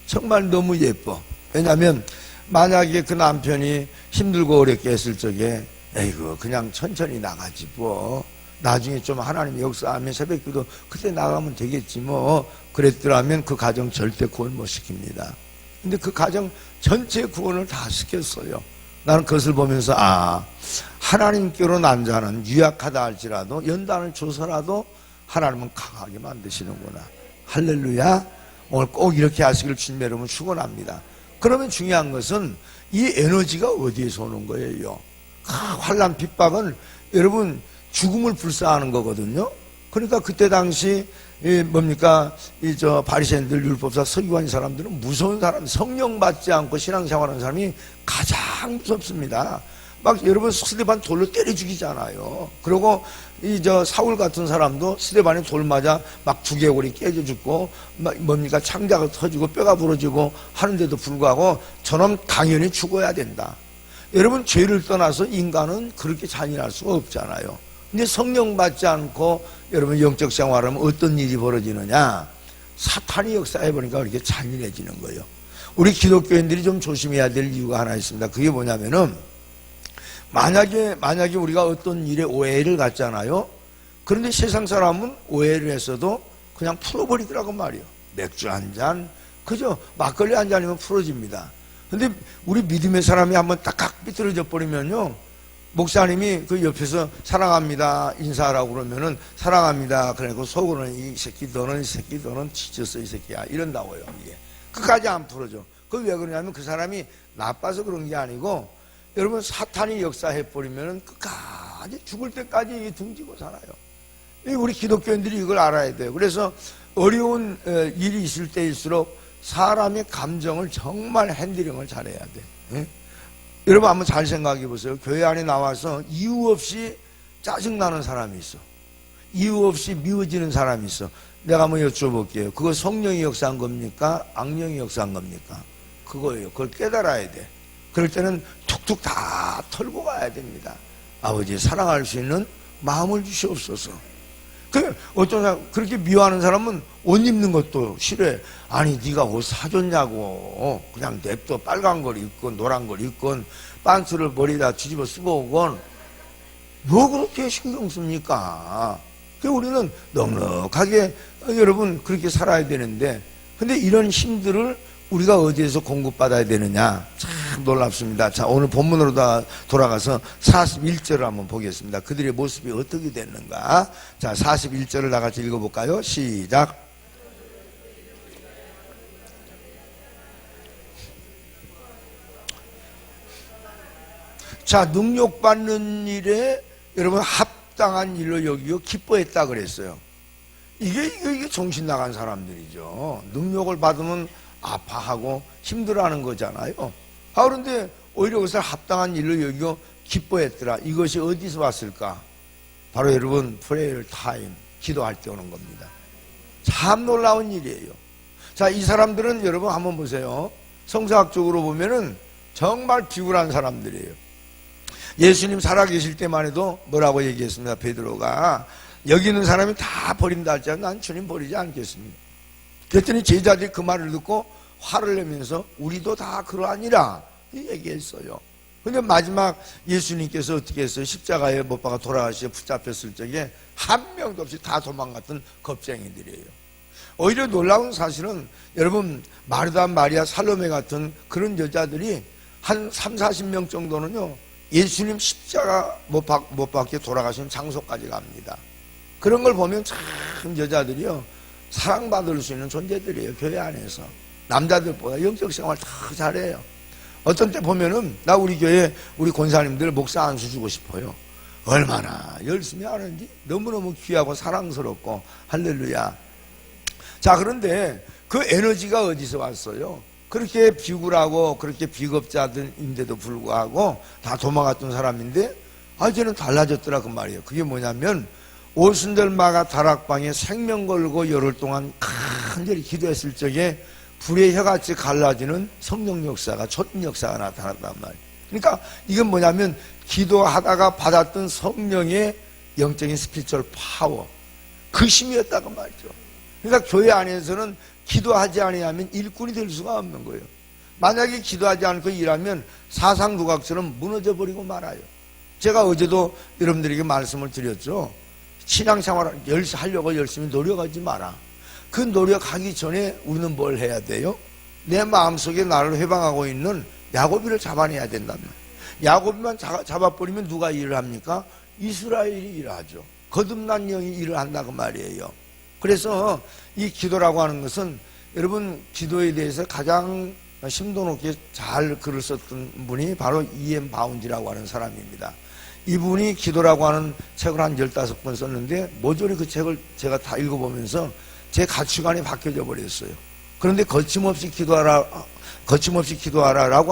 정말 너무 예뻐. 왜냐하면 만약에 그 남편이 힘들고 어렵게 했을 적에 에이구 그냥 천천히 나가지 뭐 나중에 좀 하나님 역사하면 새벽기도 그때 나가면 되겠지 뭐 그랬더라면 그 가정 절대 구원 못 시킵니다. 근데 그 가정 전체 구원을 다 시켰어요. 나는 그것을 보면서 하나님께로 난 자는 유약하다 할지라도 연단을 줘서라도 하나님은 강하게 만드시는구나. 할렐루야. 오늘 꼭 이렇게 하시길 주님 여러분 축원합니다. 그러면 중요한 것은 이 에너지가 어디에서 오는 거예요? 환난 핍박은 여러분 죽음을 불사하는 거거든요. 그러니까 그때 당시 바리새인들 율법사 서기관 사람들은 무서운 사람, 성령 받지 않고 신앙생활하는 사람이 가장 무섭습니다. 막 여러분 스데반 돌로 때려 죽이잖아요. 그리고 사울 같은 사람도 스데반에 돌 맞아 막 두개골이 깨져 죽고 창자가 터지고 뼈가 부러지고 하는데도 불구하고 저놈 당연히 죽어야 된다. 여러분 죄를 떠나서 인간은 그렇게 잔인할 수가 없잖아요. 근데 성령 받지 않고 여러분 영적 생활하면 어떤 일이 벌어지느냐? 사탄이 역사해보니까 그렇게 잔인해지는 거예요. 우리 기독교인들이 좀 조심해야 될 이유가 하나 있습니다. 그게 뭐냐면은 만약에 우리가 어떤 일에 오해를 갖잖아요. 그런데 세상 사람은 오해를 했어도 그냥 풀어버리더라고 말이에요. 맥주 한 잔, 그죠? 막걸리 한 잔이면 풀어집니다. 근데 우리 믿음의 사람이 한번 딱딱 삐뚤어져 버리면요. 목사님이 그 옆에서 사랑합니다 인사하라고 그러면은 사랑합니다 그래고 속으로는 이 새끼 너는 지쳤어 이 새끼야 이런다고요. 이게 끝까지 안 풀어져. 그 왜 그러냐면 그 사람이 나빠서 그런 게 아니고 여러분 사탄이 역사해버리면은 끝까지 죽을 때까지 등지고 살아요. 우리 기독교인들이 이걸 알아야 돼요. 그래서 어려운 일이 있을 때일수록 사람의 감정을 정말 핸들링을 잘해야 돼. 예? 여러분 한번 잘 생각해 보세요. 교회 안에 나와서 이유 없이 짜증나는 사람이 있어. 이유 없이 미워지는 사람이 있어. 내가 한번 여쭤볼게요. 그거 성령이 역사한 겁니까? 악령이 역사한 겁니까? 그거예요. 그걸 깨달아야 돼. 그럴 때는 툭툭 다 털고 가야 됩니다. 아버지 사랑할 수 있는 마음을 주시옵소서. 어떤 사람 그렇게 미워하는 사람은 옷 입는 것도 싫어해. 아니 네가 옷 사줬냐고. 그냥 냅둬. 빨간 걸 입건 노란 걸 입건 빤스를 머리에다 뒤집어 쓰고 오건 뭐 그렇게 신경 씁니까? 우리는 넉넉하게 여러분 그렇게 살아야 되는데 근데 이런 힘들을 우리가 어디에서 공급받아야 되느냐? 참 놀랍습니다. 자, 오늘 본문으로 돌아가서 41절을 한번 보겠습니다. 그들의 모습이 어떻게 됐는가? 자, 41절을 다 같이 읽어볼까요? 시작. 자, 능력받는 일에 여러분 합당한 일로 여기고 기뻐했다 그랬어요. 이게 정신 나간 사람들이죠. 능력을 받으면 아파하고 힘들어하는 거잖아요. 그런데 오히려 그것을 합당한 일로 여기고 기뻐했더라. 이것이 어디서 왔을까? 바로 여러분 프레이어 타임, 기도할 때 오는 겁니다. 참 놀라운 일이에요. 자, 이 사람들은 여러분 한번 보세요. 성서학적으로 보면은 정말 비굴한 사람들이에요. 예수님 살아계실 때만 해도 뭐라고 얘기했습니다. 베드로가 여기 있는 사람이 다 버린다 할지라도 난 주님 버리지 않겠습니다. 그랬더니 제자들이 그 말을 듣고 화를 내면서 우리도 다 그러하니라 얘기했어요. 근데 마지막 예수님께서 어떻게 했어요? 십자가에 못 박아 돌아가시고 붙잡혔을 적에 한 명도 없이 다 도망갔던 겁쟁이들이에요. 오히려 놀라운 사실은 여러분 마르다, 마리아, 살로메 같은 그런 여자들이 한 30-40명 정도는요 예수님 십자가 못 박게 돌아가신 장소까지 갑니다. 그런 걸 보면 참 여자들이요 사랑받을 수 있는 존재들이에요. 교회 안에서 남자들보다 영적 생활 더 잘해요. 어떤 때 보면은 나 우리 교회 우리 권사님들 목사 안수 주고 싶어요. 얼마나 열심히 하는지 너무너무 귀하고 사랑스럽고 할렐루야. 자, 그런데 그 에너지가 어디서 왔어요? 그렇게 비굴하고 그렇게 비겁자들인데도 불구하고 다 도망갔던 사람인데 이제는 달라졌더라 그 말이에요. 그게 뭐냐면 오순절마가 다락방에 생명 걸고 열흘 동안 간절히 기도했을 적에 불의 혀같이 갈라지는 성령 역사가 초림 역사가 나타났단 말이에요. 그러니까 이건 뭐냐면 기도하다가 받았던 성령의 영적인 스피리추얼 파워 그 힘이었다고 말이죠. 그러니까 교회 안에서는 기도하지 아니하면 일꾼이 될 수가 없는 거예요. 만약에 기도하지 않고 일하면 사상누각처럼 무너져 버리고 말아요. 제가 어제도 여러분들에게 말씀을 드렸죠. 신앙생활을 하려고 열심히 노력하지 마라. 그 노력하기 전에 우리는 뭘 해야 돼요? 내 마음속에 나를 회방하고 있는 야고비를 잡아내야 된다면, 야고비만 잡아버리면 누가 일을 합니까? 이스라엘이 일하죠. 거듭난 영이 일을 한다고 말이에요. 그래서 이 기도라고 하는 것은 여러분 기도에 대해서 가장 심도 높게 잘 글을 썼던 분이 바로 E.M. 바운지라고 하는 사람입니다. 이분이 기도라고 하는 책을 한 15권 썼는데 모조리 그 책을 제가 다 읽어보면서 제 가치관이 바뀌어져 버렸어요. 그런데 거침없이 기도하라라고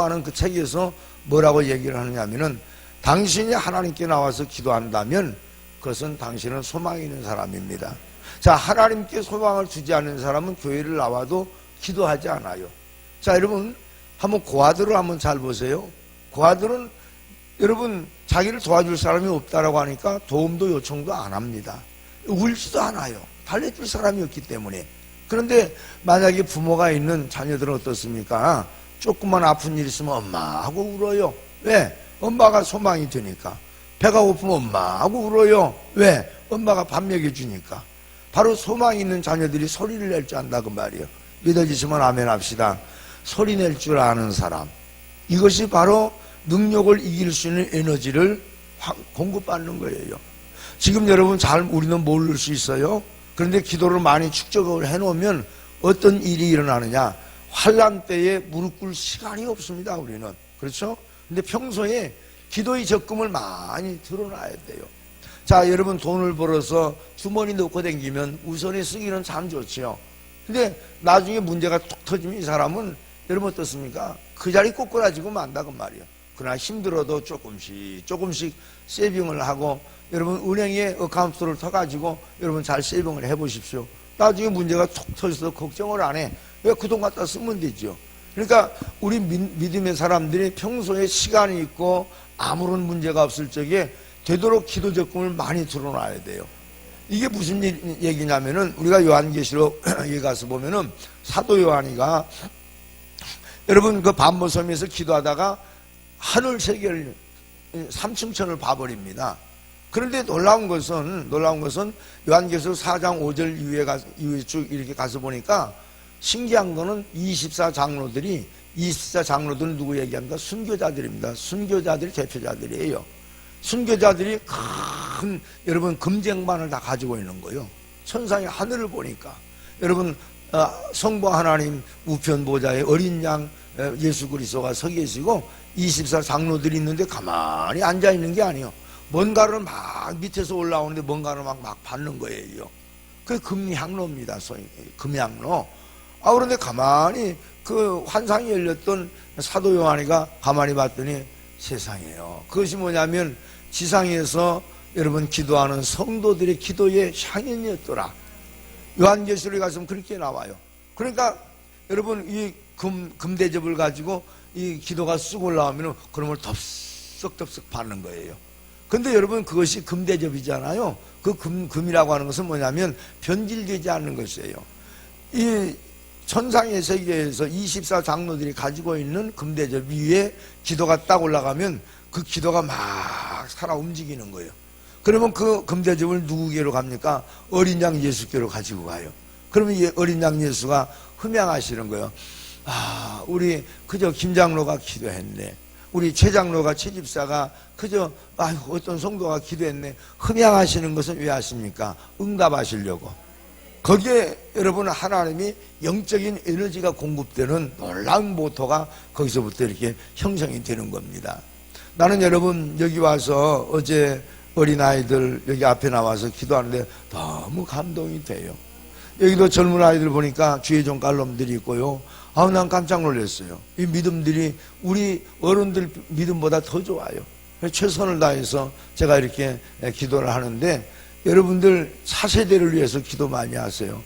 하는 그 책에서 뭐라고 얘기를 하느냐 하면은 당신이 하나님께 나와서 기도한다면 그것은 당신은 소망이 있는 사람입니다. 자, 하나님께 소망을 주지 않는 사람은 교회를 나와도 기도하지 않아요. 자, 여러분 한번 고아들을 한번 잘 보세요. 고아들은 여러분 자기를 도와줄 사람이 없다라고 하니까 도움도 요청도 안 합니다. 울지도 않아요. 달래줄 사람이 없기 때문에. 그런데 만약에 부모가 있는 자녀들은 어떻습니까? 조금만 아픈 일 있으면 엄마 하고 울어요. 왜? 엄마가 소망이 되니까. 배가 고프면 엄마 하고 울어요. 왜? 엄마가 밥 먹여주니까. 바로 소망이 있는 자녀들이 소리를 낼 줄 안다 그 말이에요. 믿어지시면 아멘 합시다. 소리 낼 줄 아는 사람, 이것이 바로 능력을 이길 수 있는 에너지를 공급받는 거예요. 지금 여러분 잘 우리는 모를 수 있어요. 그런데 기도를 많이 축적을 해놓으면 어떤 일이 일어나느냐, 환난 때에 무릎 꿇을 시간이 없습니다. 우리는. 그렇죠? 근데 평소에 기도의 적금을 많이 들어놔야 돼요. 자, 여러분 돈을 벌어서 주머니 넣고 다니면 우선에 쓰기는 참 좋지요. 근데 나중에 문제가 툭 터지면 이 사람은 여러분 어떻습니까? 그 자리 꼬꾸라지고 만다고 말이에요. 그러나 힘들어도 조금씩 세이빙을 하고, 여러분 은행에 어카운트를 터가지고 여러분 잘 세이빙을 해보십시오. 나중에 문제가 툭 터져서 걱정을 안 해. 왜 그 돈 갖다 쓰면 되죠. 그러니까 우리 믿음의 사람들이 평소에 시간이 있고 아무런 문제가 없을 적에 되도록 기도 적금을 많이 들어놔야 돼요. 이게 무슨 얘기냐면은 우리가 요한계시록에 가서 보면은 사도 요한이가 여러분 그 반모섬에서 기도하다가 하늘 세계를 3층천을 봐버립니다. 그런데 놀라운 것은 요한계시록 4장 5절 이후에 쭉 이렇게 가서 보니까 신기한 거는 24장로들은 누구 얘기합니까? 순교자들입니다. 순교자들이 대표자들이에요. 순교자들이 큰 여러분 금쟁반을 다 가지고 있는 거예요. 천상의 하늘을 보니까 여러분 성부 하나님 우편 보좌에 어린 양 예수 그리스도가 서 계시고 24장로들이 있는데 가만히 앉아 있는 게 아니에요. 뭔가를 막 밑에서 올라오는데 뭔가를 막 받는 거예요. 그게 금향로입니다. 금향로. 그런데 가만히 그 환상이 열렸던 사도 요한이가 가만히 봤더니 세상이에요. 그것이 뭐냐면 지상에서 여러분 기도하는 성도들의 기도의 향연이었더라. 요한계시록에 가서는 그렇게 나와요. 그러니까 여러분 이 금대접을 가지고 이 기도가 쑥 올라오면 그놈을 덥석덥석 받는 거예요. 근데 여러분 그것이 금대접이잖아요. 그 금이라고 하는 것은 뭐냐면 변질되지 않는 것이에요. 이 천상의 세계에서 24장로들이 가지고 있는 금대접 위에 기도가 딱 올라가면 그 기도가 막 살아 움직이는 거예요. 그러면 그 금대접을 누구께로 갑니까? 어린 양 예수께로 가지고 가요. 그러면 이 어린 양 예수가 흠양하시는 거예요. 아, 우리 그저 김장로가 기도했네. 우리 최장로가 최집사가 그저 어떤 성도가 기도했네. 흠양하시는 것은 왜 하십니까? 응답하시려고. 거기에 여러분 하나님이 영적인 에너지가 공급되는 놀라운 모토가 거기서부터 이렇게 형성이 되는 겁니다. 나는 여러분 여기 와서 어제 어린아이들 여기 앞에 나와서 기도하는데 너무 감동이 돼요. 여기도 젊은 아이들 보니까 주의 종 깔놈들이 있고요. 난 깜짝 놀랐어요. 이 믿음들이 우리 어른들 믿음보다 더 좋아요. 최선을 다해서 제가 이렇게 기도를 하는데 여러분들 차세대를 위해서 기도 많이 하세요.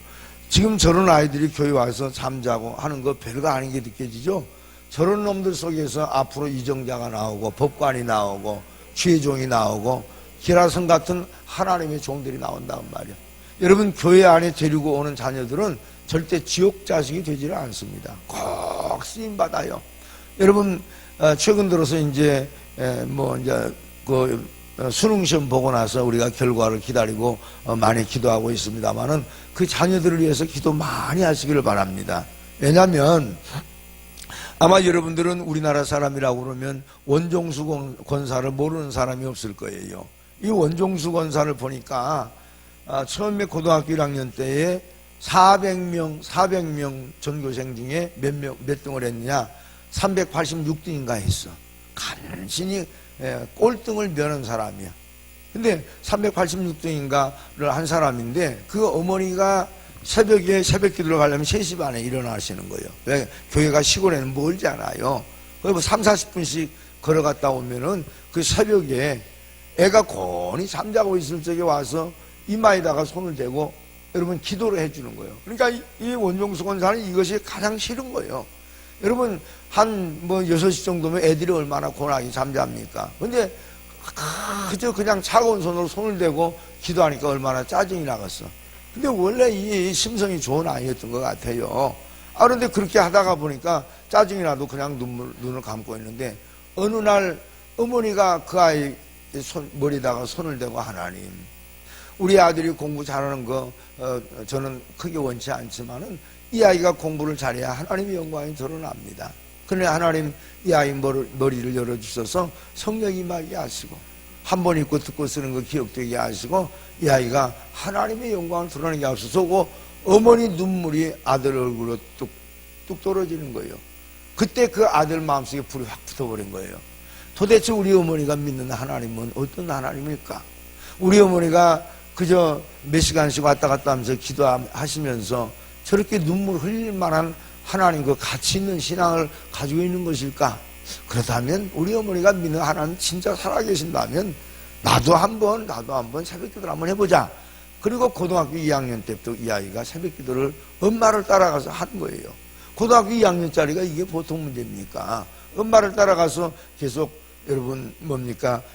지금 저런 아이들이 교회 와서 잠자고 하는 거 별거 아닌 게 느껴지죠? 저런 놈들 속에서 앞으로 이정자가 나오고 법관이 나오고 주의 종이 나오고 기라성 같은 하나님의 종들이 나온다는 말이에요. 여러분 교회 안에 데리고 오는 자녀들은 절대 지옥 자식이 되지를 않습니다. 꼭 쓰임 받아요. 여러분 최근 들어서 이제 그 수능 시험 보고 나서 우리가 결과를 기다리고 많이 기도하고 있습니다만은 그 자녀들을 위해서 기도 많이 하시기를 바랍니다. 왜냐하면 아마 여러분들은 우리나라 사람이라고 그러면 원종수 권사를 모르는 사람이 없을 거예요. 이 원종수 권사를 보니까 처음에 고등학교 1학년 때에 400명 전교생 중에 몇 등을 했느냐? 386등인가 했어. 간신히 꼴등을 면한 사람이야. 근데 386등인가를 한 사람인데 그 어머니가 새벽에 새벽 기도를 가려면 3시 반에 일어나시는 거예요. 왜? 교회가 시골에는 멀지 않아요. 그리고 3, 40분씩 걸어갔다 오면은 그 새벽에 애가 곤히 잠자고 있을 적에 와서 이마에다가 손을 대고 여러분 기도를 해주는 거예요. 그러니까 이 원종수 권사는 이것이 가장 싫은 거예요. 여러분 한 6시 정도면 애들이 얼마나 고나게 잠잡니까? 근데 그저 그냥 차가운 손으로 손을 대고 기도하니까 얼마나 짜증이 나겠어. 근데 원래 이 심성이 좋은 아이였던 것 같아요. 그런데 그렇게 하다가 보니까 짜증이 나도 그냥 눈을 감고 있는데 어느 날 어머니가 그 아이 머리에다가 손을 대고 하나님, 우리 아들이 공부 잘하는 거 저는 크게 원치 않지만은 이 아이가 공부를 잘해야 하나님의 영광이 드러납니다. 그러니 하나님 이 아이 머리를 열어주셔서 성령이 임하게 하시고 한 번 읽고 듣고 쓰는 거 기억되게 하시고 이 아이가 하나님의 영광을 드러내게 하소서. 어머니 눈물이 아들 얼굴로 뚝뚝 떨어지는 거예요. 그때 그 아들 마음속에 불이 확 붙어버린 거예요. 도대체 우리 어머니가 믿는 하나님은 어떤 하나님일까? 우리 어머니가 그저 몇 시간씩 왔다 갔다 하면서 기도하시면서 저렇게 눈물 흘릴 만한 하나님 그 가치 있는 신앙을 가지고 있는 것일까? 그렇다면 우리 어머니가 믿는 하나님 진짜 살아계신다면 나도 한번 새벽 기도를 한번 해보자. 그리고 고등학교 2학년 때부터 이 아이가 새벽 기도를 엄마를 따라가서 하는 거예요. 고등학교 2학년짜리가 이게 보통 문제입니까? 엄마를 따라가서 계속 여러분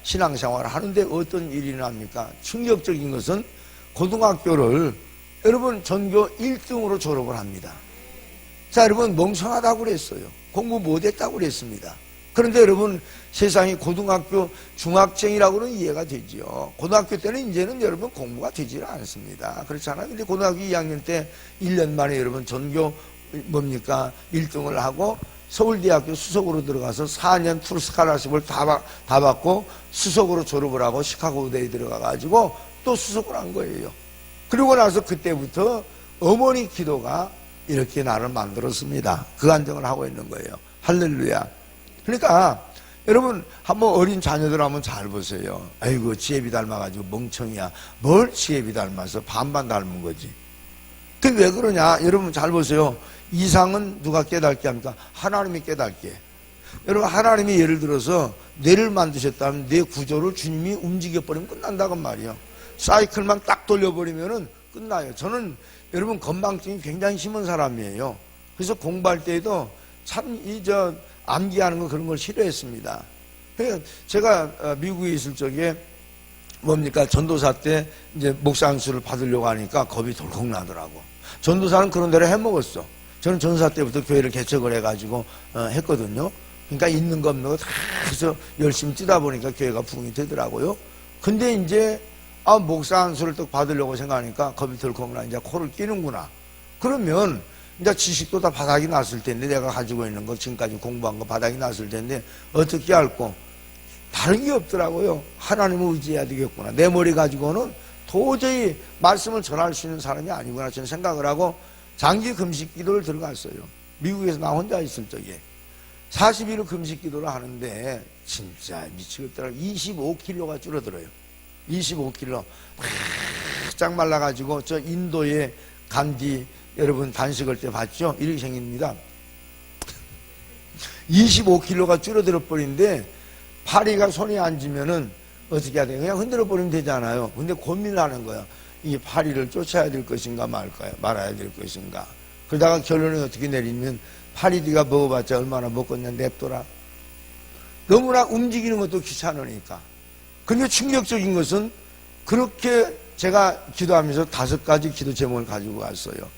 신앙생활을 하는데 어떤 일이 납니까? 충격적인 것은 고등학교를 여러분 전교 1등으로 졸업을 합니다. 자, 여러분 멍청하다고 그랬어요. 공부 못했다고 그랬습니다. 그런데 여러분 세상이 고등학교 중학생이라고는 이해가 되지요. 고등학교 때는 이제는 여러분 공부가 되지 않습니다. 그렇잖아요. 근데 고등학교 2학년 때 1년 만에 여러분 전교 1등을 하고 서울대학교 수석으로 들어가서 4년 풀스칼라십을 다 받고 수석으로 졸업을 하고 시카고 의대에 들어가가지고 또 수석을 한 거예요. 그리고 나서 그때부터 어머니 기도가 이렇게 나를 만들었습니다. 그 간증을 하고 있는 거예요. 할렐루야. 그러니까 여러분 한번 어린 자녀들 한번 잘 보세요. 아이고 지혜비 닮아가지고 멍청이야. 뭘 지혜비 닮아서 반반 닮은 거지. 그게 왜 그러냐? 여러분 잘 보세요. 이상은 누가 깨닫게 합니까? 하나님이 깨닫게. 여러분 하나님이 예를 들어서 뇌를 만드셨다면 뇌 구조를 주님이 움직여버리면 끝난다고 말이에요. 사이클만 딱 돌려버리면은 끝나요. 저는 여러분 건망증이 굉장히 심한 사람이에요. 그래서 공부할 때에도 참 암기하는 거 그런 걸 싫어했습니다. 그러니까 제가 미국에 있을 적에 전도사 때 이제 목사 안수를 받으려고 하니까 겁이 덜컥 나더라고. 전도사는 그런 대로 해먹었어. 저는 전사 때부터 교회를 개척을 해가지고 했거든요. 그러니까 있는 거 없는 거 다 해서 열심히 뛰다 보니까 교회가 부흥이 되더라고요. 근데 이제 목사 안수를 또 받으려고 생각하니까 겁이 덜컥나 이제 코를 끼는구나. 그러면 이제 지식도 다 바닥이 났을 텐데, 내가 가지고 있는 거 지금까지 공부한 거 바닥이 났을 텐데 어떻게 할꼬? 다른 게 없더라고요. 하나님을 의지해야 되겠구나. 내 머리 가지고는 도저히 말씀을 전할 수 있는 사람이 아니구나 저는 생각을 하고 장기 금식 기도를 들어갔어요. 미국에서 나 혼자 있을 적에 40일을 금식 기도를 하는데 진짜 미치겠더라고요. 25kg가 줄어들어요. 25kg 바짝 말라가지고, 저 인도의 간디 여러분 단식할 때 봤죠? 이렇게 생깁니다. 25kg가 줄어들어 버린데 파리가 손에 앉으면은 어떻게 해야 돼요? 그냥 흔들어 버리면 되잖아요. 근데 고민을 하는 거야. 이 파리를 쫓아야 될 것인가 말아야 될 것인가. 그러다가 결론을 어떻게 내리면, 파리 네가 먹어봤자 얼마나 먹겠냐, 냅둬라. 너무나 움직이는 것도 귀찮으니까. 근데 충격적인 것은, 그렇게 제가 기도하면서 5가지 기도 제목을 가지고 갔어요.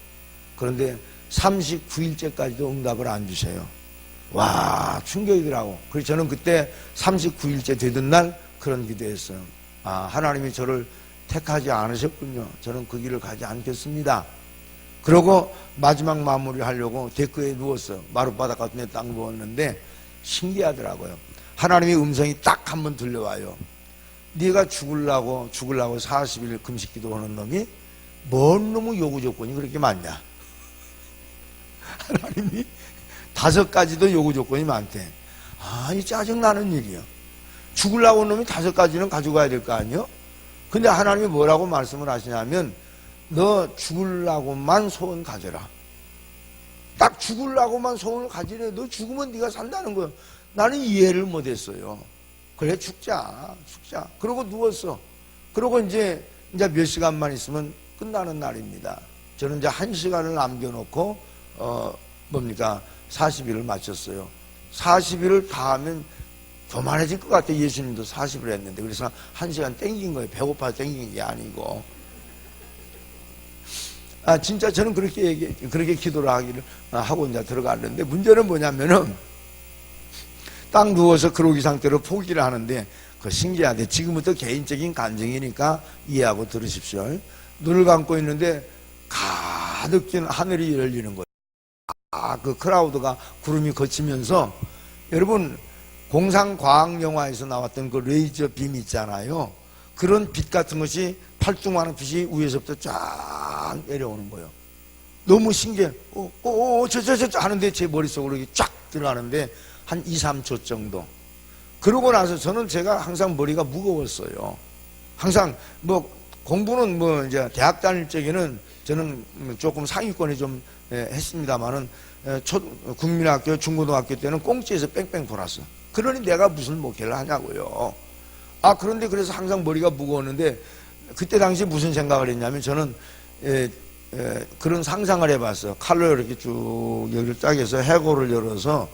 그런데 39일째까지도 응답을 안 주세요. 와, 충격이더라고. 그래서 저는 그때 39일째 되던 날 그런 기도했어요. 하나님이 저를 택하지 않으셨군요. 저는 그 길을 가지 않겠습니다. 그러고 마지막 마무리 하려고 데크에 누웠어요. 마룻바닥 같은 데 딱 누웠는데 신기하더라고요. 하나님의 음성이 딱 한 번 들려와요. 네가 죽으려고 40일 금식 기도하는 놈이 뭔 놈의 요구 조건이 그렇게 많냐. 하나님이 5가지도 요구 조건이 많대. 이 짜증나는 일이야. 죽으려고 온 놈이 5가지는 가져가야 될 거 아니요? 근데 하나님이 뭐라고 말씀을 하시냐면, 너 죽으려고만 소원 가져라. 딱 죽으려고만 소원을 가지래. 너 죽으면 네가 산다는 거야. 나는 이해를 못했어요. 그래, 죽자. 그러고 누웠어. 그러고 이제 몇 시간만 있으면 끝나는 날입니다. 저는 이제 1시간을 남겨놓고 40일을 마쳤어요. 40일을 다 하면 교만해질 것 같아. 예수님도 40을 했는데. 그래서 1시간 땡긴 거예요. 배고파서 땡긴 게 아니고. 진짜 저는 그렇게 기도를 하고 이제 들어갔는데, 문제는 뭐냐면은, 딱 누워서 그러기 상태로 포기를 하는데, 그 신기하대. 지금부터 개인적인 감정이니까 이해하고 들으십시오. 눈을 감고 있는데, 가득 낀 하늘이 열리는 거예요. 그 크라우드가 구름이 거치면서, 여러분, 공상과학영화에서 나왔던 그 레이저 빔 있잖아요. 그런 빛 같은 것이 팔뚝만한 빛이 위에서부터 쫙 내려오는 거예요. 너무 신기해. 저 하는데 제 머릿속으로 쫙 들어가는데 한 2, 3초 정도. 그러고 나서 제가 항상 머리가 무거웠어요. 항상 공부는 이제 대학 다닐 적에는 저는 조금 상위권에 좀 했습니다만은 국민학교, 중고등학교 때는 꽁지에서 뺑뺑 돌았어. 그러니 내가 무슨 목회를 하냐고요. 그런데 그래서 항상 머리가 무거웠는데, 그때 당시 무슨 생각을 했냐면, 저는 그런 상상을 해봤어. 칼로 이렇게 쭉 여기를 딱 해서 해골을 열어서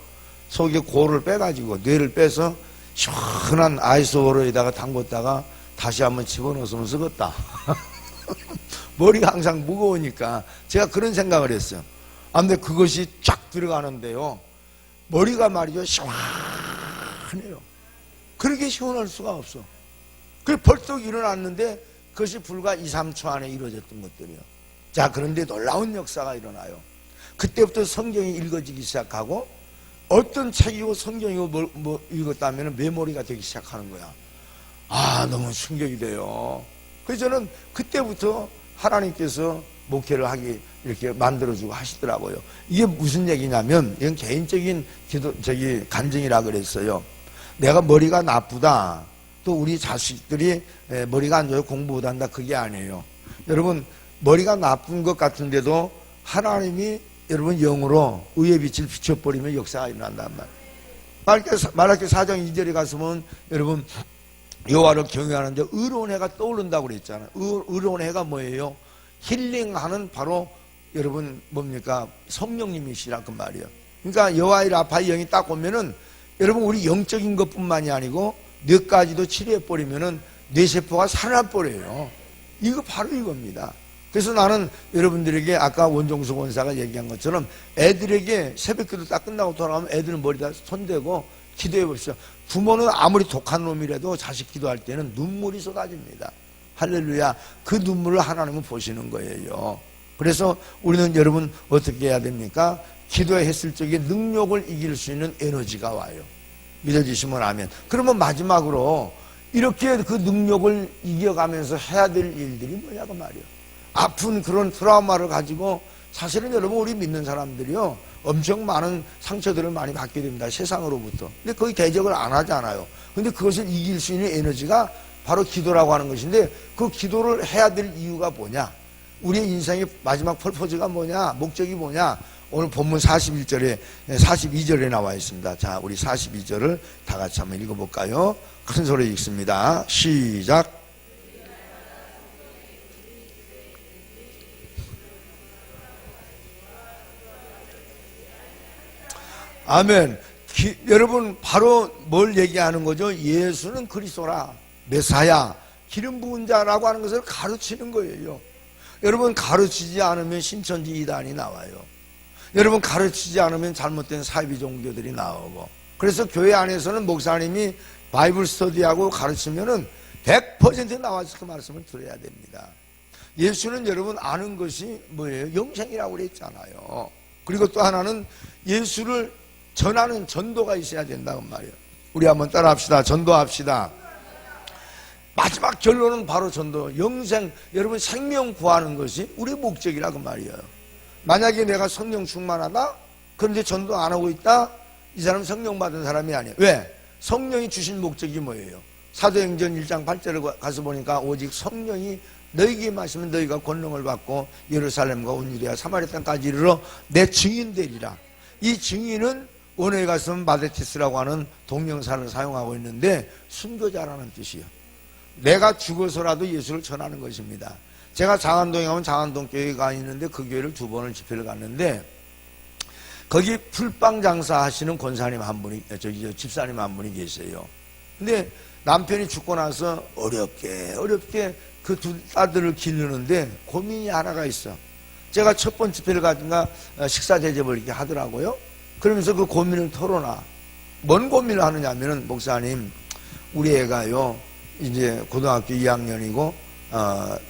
속에 골을 빼가지고 뇌를 빼서 시원한 아이스워러에다가 담궜다가 다시 한번 집어넣었으면 쓰겠다. 머리가 항상 무거우니까 제가 그런 생각을 했어요. 근데 그것이 쫙 들어가는데요, 머리가 말이죠, 시원해요. 그렇게 시원할 수가 없어. 그게 벌떡 일어났는데 그것이 불과 2, 3초 안에 이루어졌던 것들이요. 자, 그런데 놀라운 역사가 일어나요. 그때부터 성경이 읽어지기 시작하고, 어떤 책이고 성경이고 뭐 읽었다면 메모리가 되기 시작하는 거야. 너무 충격이 돼요. 그래서 저는 그때부터 하나님께서 목회를 하기 이렇게 만들어주고 하시더라고요. 이게 무슨 얘기냐면, 이건 개인적인 간증이라 그랬어요. 내가 머리가 나쁘다, 또 우리 자식들이 머리가 안 좋아요, 공부 못한다, 그게 아니에요. 여러분, 머리가 나쁜 것 같은데도 하나님이 여러분 영으로 의의 빛을 비춰버리면 역사가 일어난단 말이에요. 말라기 4장 2절에 가서 보면, 여러분, 여호와를 경외하는데 의로운 해가 떠오른다고 그랬잖아요. 의로운 해가 뭐예요? 힐링하는 바로 여러분 뭡니까? 성령님이시라 그 말이에요. 그러니까 여호와의 라파의 영이 딱 오면은, 여러분, 우리 영적인 것뿐만이 아니고 뇌까지도 치료해버리면은 뇌세포가 살아나버려요. 이거 바로 이겁니다. 그래서 나는 여러분들에게 아까 원종수 원사가 얘기한 것처럼 애들에게 새벽기도 딱 끝나고 돌아가면 애들은 머리다 손대고 기도해 봅시다. 부모는 아무리 독한 놈이라도 자식 기도할 때는 눈물이 쏟아집니다. 할렐루야. 그 눈물을 하나님은 보시는 거예요. 그래서 우리는 여러분 어떻게 해야 됩니까? 기도했을 적에 능력을 이길 수 있는 에너지가 와요. 믿어지시면 아멘. 그러면 마지막으로 이렇게 그 능력을 이겨가면서 해야 될 일들이 뭐냐고 말이에요. 아픈 그런 트라우마를 가지고 사실은 여러분 우리 믿는 사람들이요 엄청 많은 상처들을 많이 받게 됩니다. 세상으로부터. 근데 거의 대적을 안 하잖아요. 근데 그것을 이길 수 있는 에너지가 바로 기도라고 하는 것인데 그 기도를 해야 될 이유가 뭐냐? 우리의 인생의 마지막 펄포즈가 뭐냐? 목적이 뭐냐? 오늘 본문 41절에 42절에 나와 있습니다. 자, 우리 42절을 다 같이 한번 읽어볼까요? 큰 소리 읽습니다. 시작. 아멘. 여러분 바로 뭘 얘기하는 거죠? 예수는 그리스도라, 메사야, 기름 부은 자라고 하는 것을 가르치는 거예요. 여러분 가르치지 않으면 신천지 이단이 나와요. 여러분 가르치지 않으면 잘못된 사이비 종교들이 나오고. 그래서 교회 안에서는 목사님이 바이블 스터디하고 가르치면은 100% 나와서 그 말씀을 들어야 됩니다. 예수는 여러분 아는 것이 뭐예요? 영생이라고 그랬잖아요. 그리고 또 하나는 예수를 전하는 전도가 있어야 된다고 말이에요. 우리 한번 따라합시다. 전도합시다. 마지막 결론은 바로 전도, 영생, 여러분 생명 구하는 것이 우리의 목적이라고 말이에요. 만약에 내가 성령 충만하다? 그런데 전도 안 하고 있다? 이 사람은 성령 받은 사람이 아니에요. 왜? 성령이 주신 목적이 뭐예요? 사도행전 1장 8절에 가서 보니까 오직 성령이 너희에게 마시면 너희가 권능을 받고 예루살렘과 온 유대와 사마리아 땅까지 이르러 내 증인 되리라. 이 증인은 원어에 가서는 마데티스라고 하는 동명사를 사용하고 있는데 순교자라는 뜻이에요. 내가 죽어서라도 예수를 전하는 것입니다. 제가 장안동에 가면 장안동 교회가 있는데 그 교회를 2번을 집회를 갔는데 거기 풀빵 장사 하시는 권사님 한 분이, 집사님 한 분이 계세요. 근데 남편이 죽고 나서 어렵게 그 두 딸들을 기르는데 고민이 하나가 있어. 제가 첫 번 집회를 가든가 식사 대접을 이렇게 하더라고요. 그러면서 그 고민을 털어놔. 뭔 고민을 하느냐 하면은, 목사님, 우리 애가요, 이제 고등학교 2학년이고,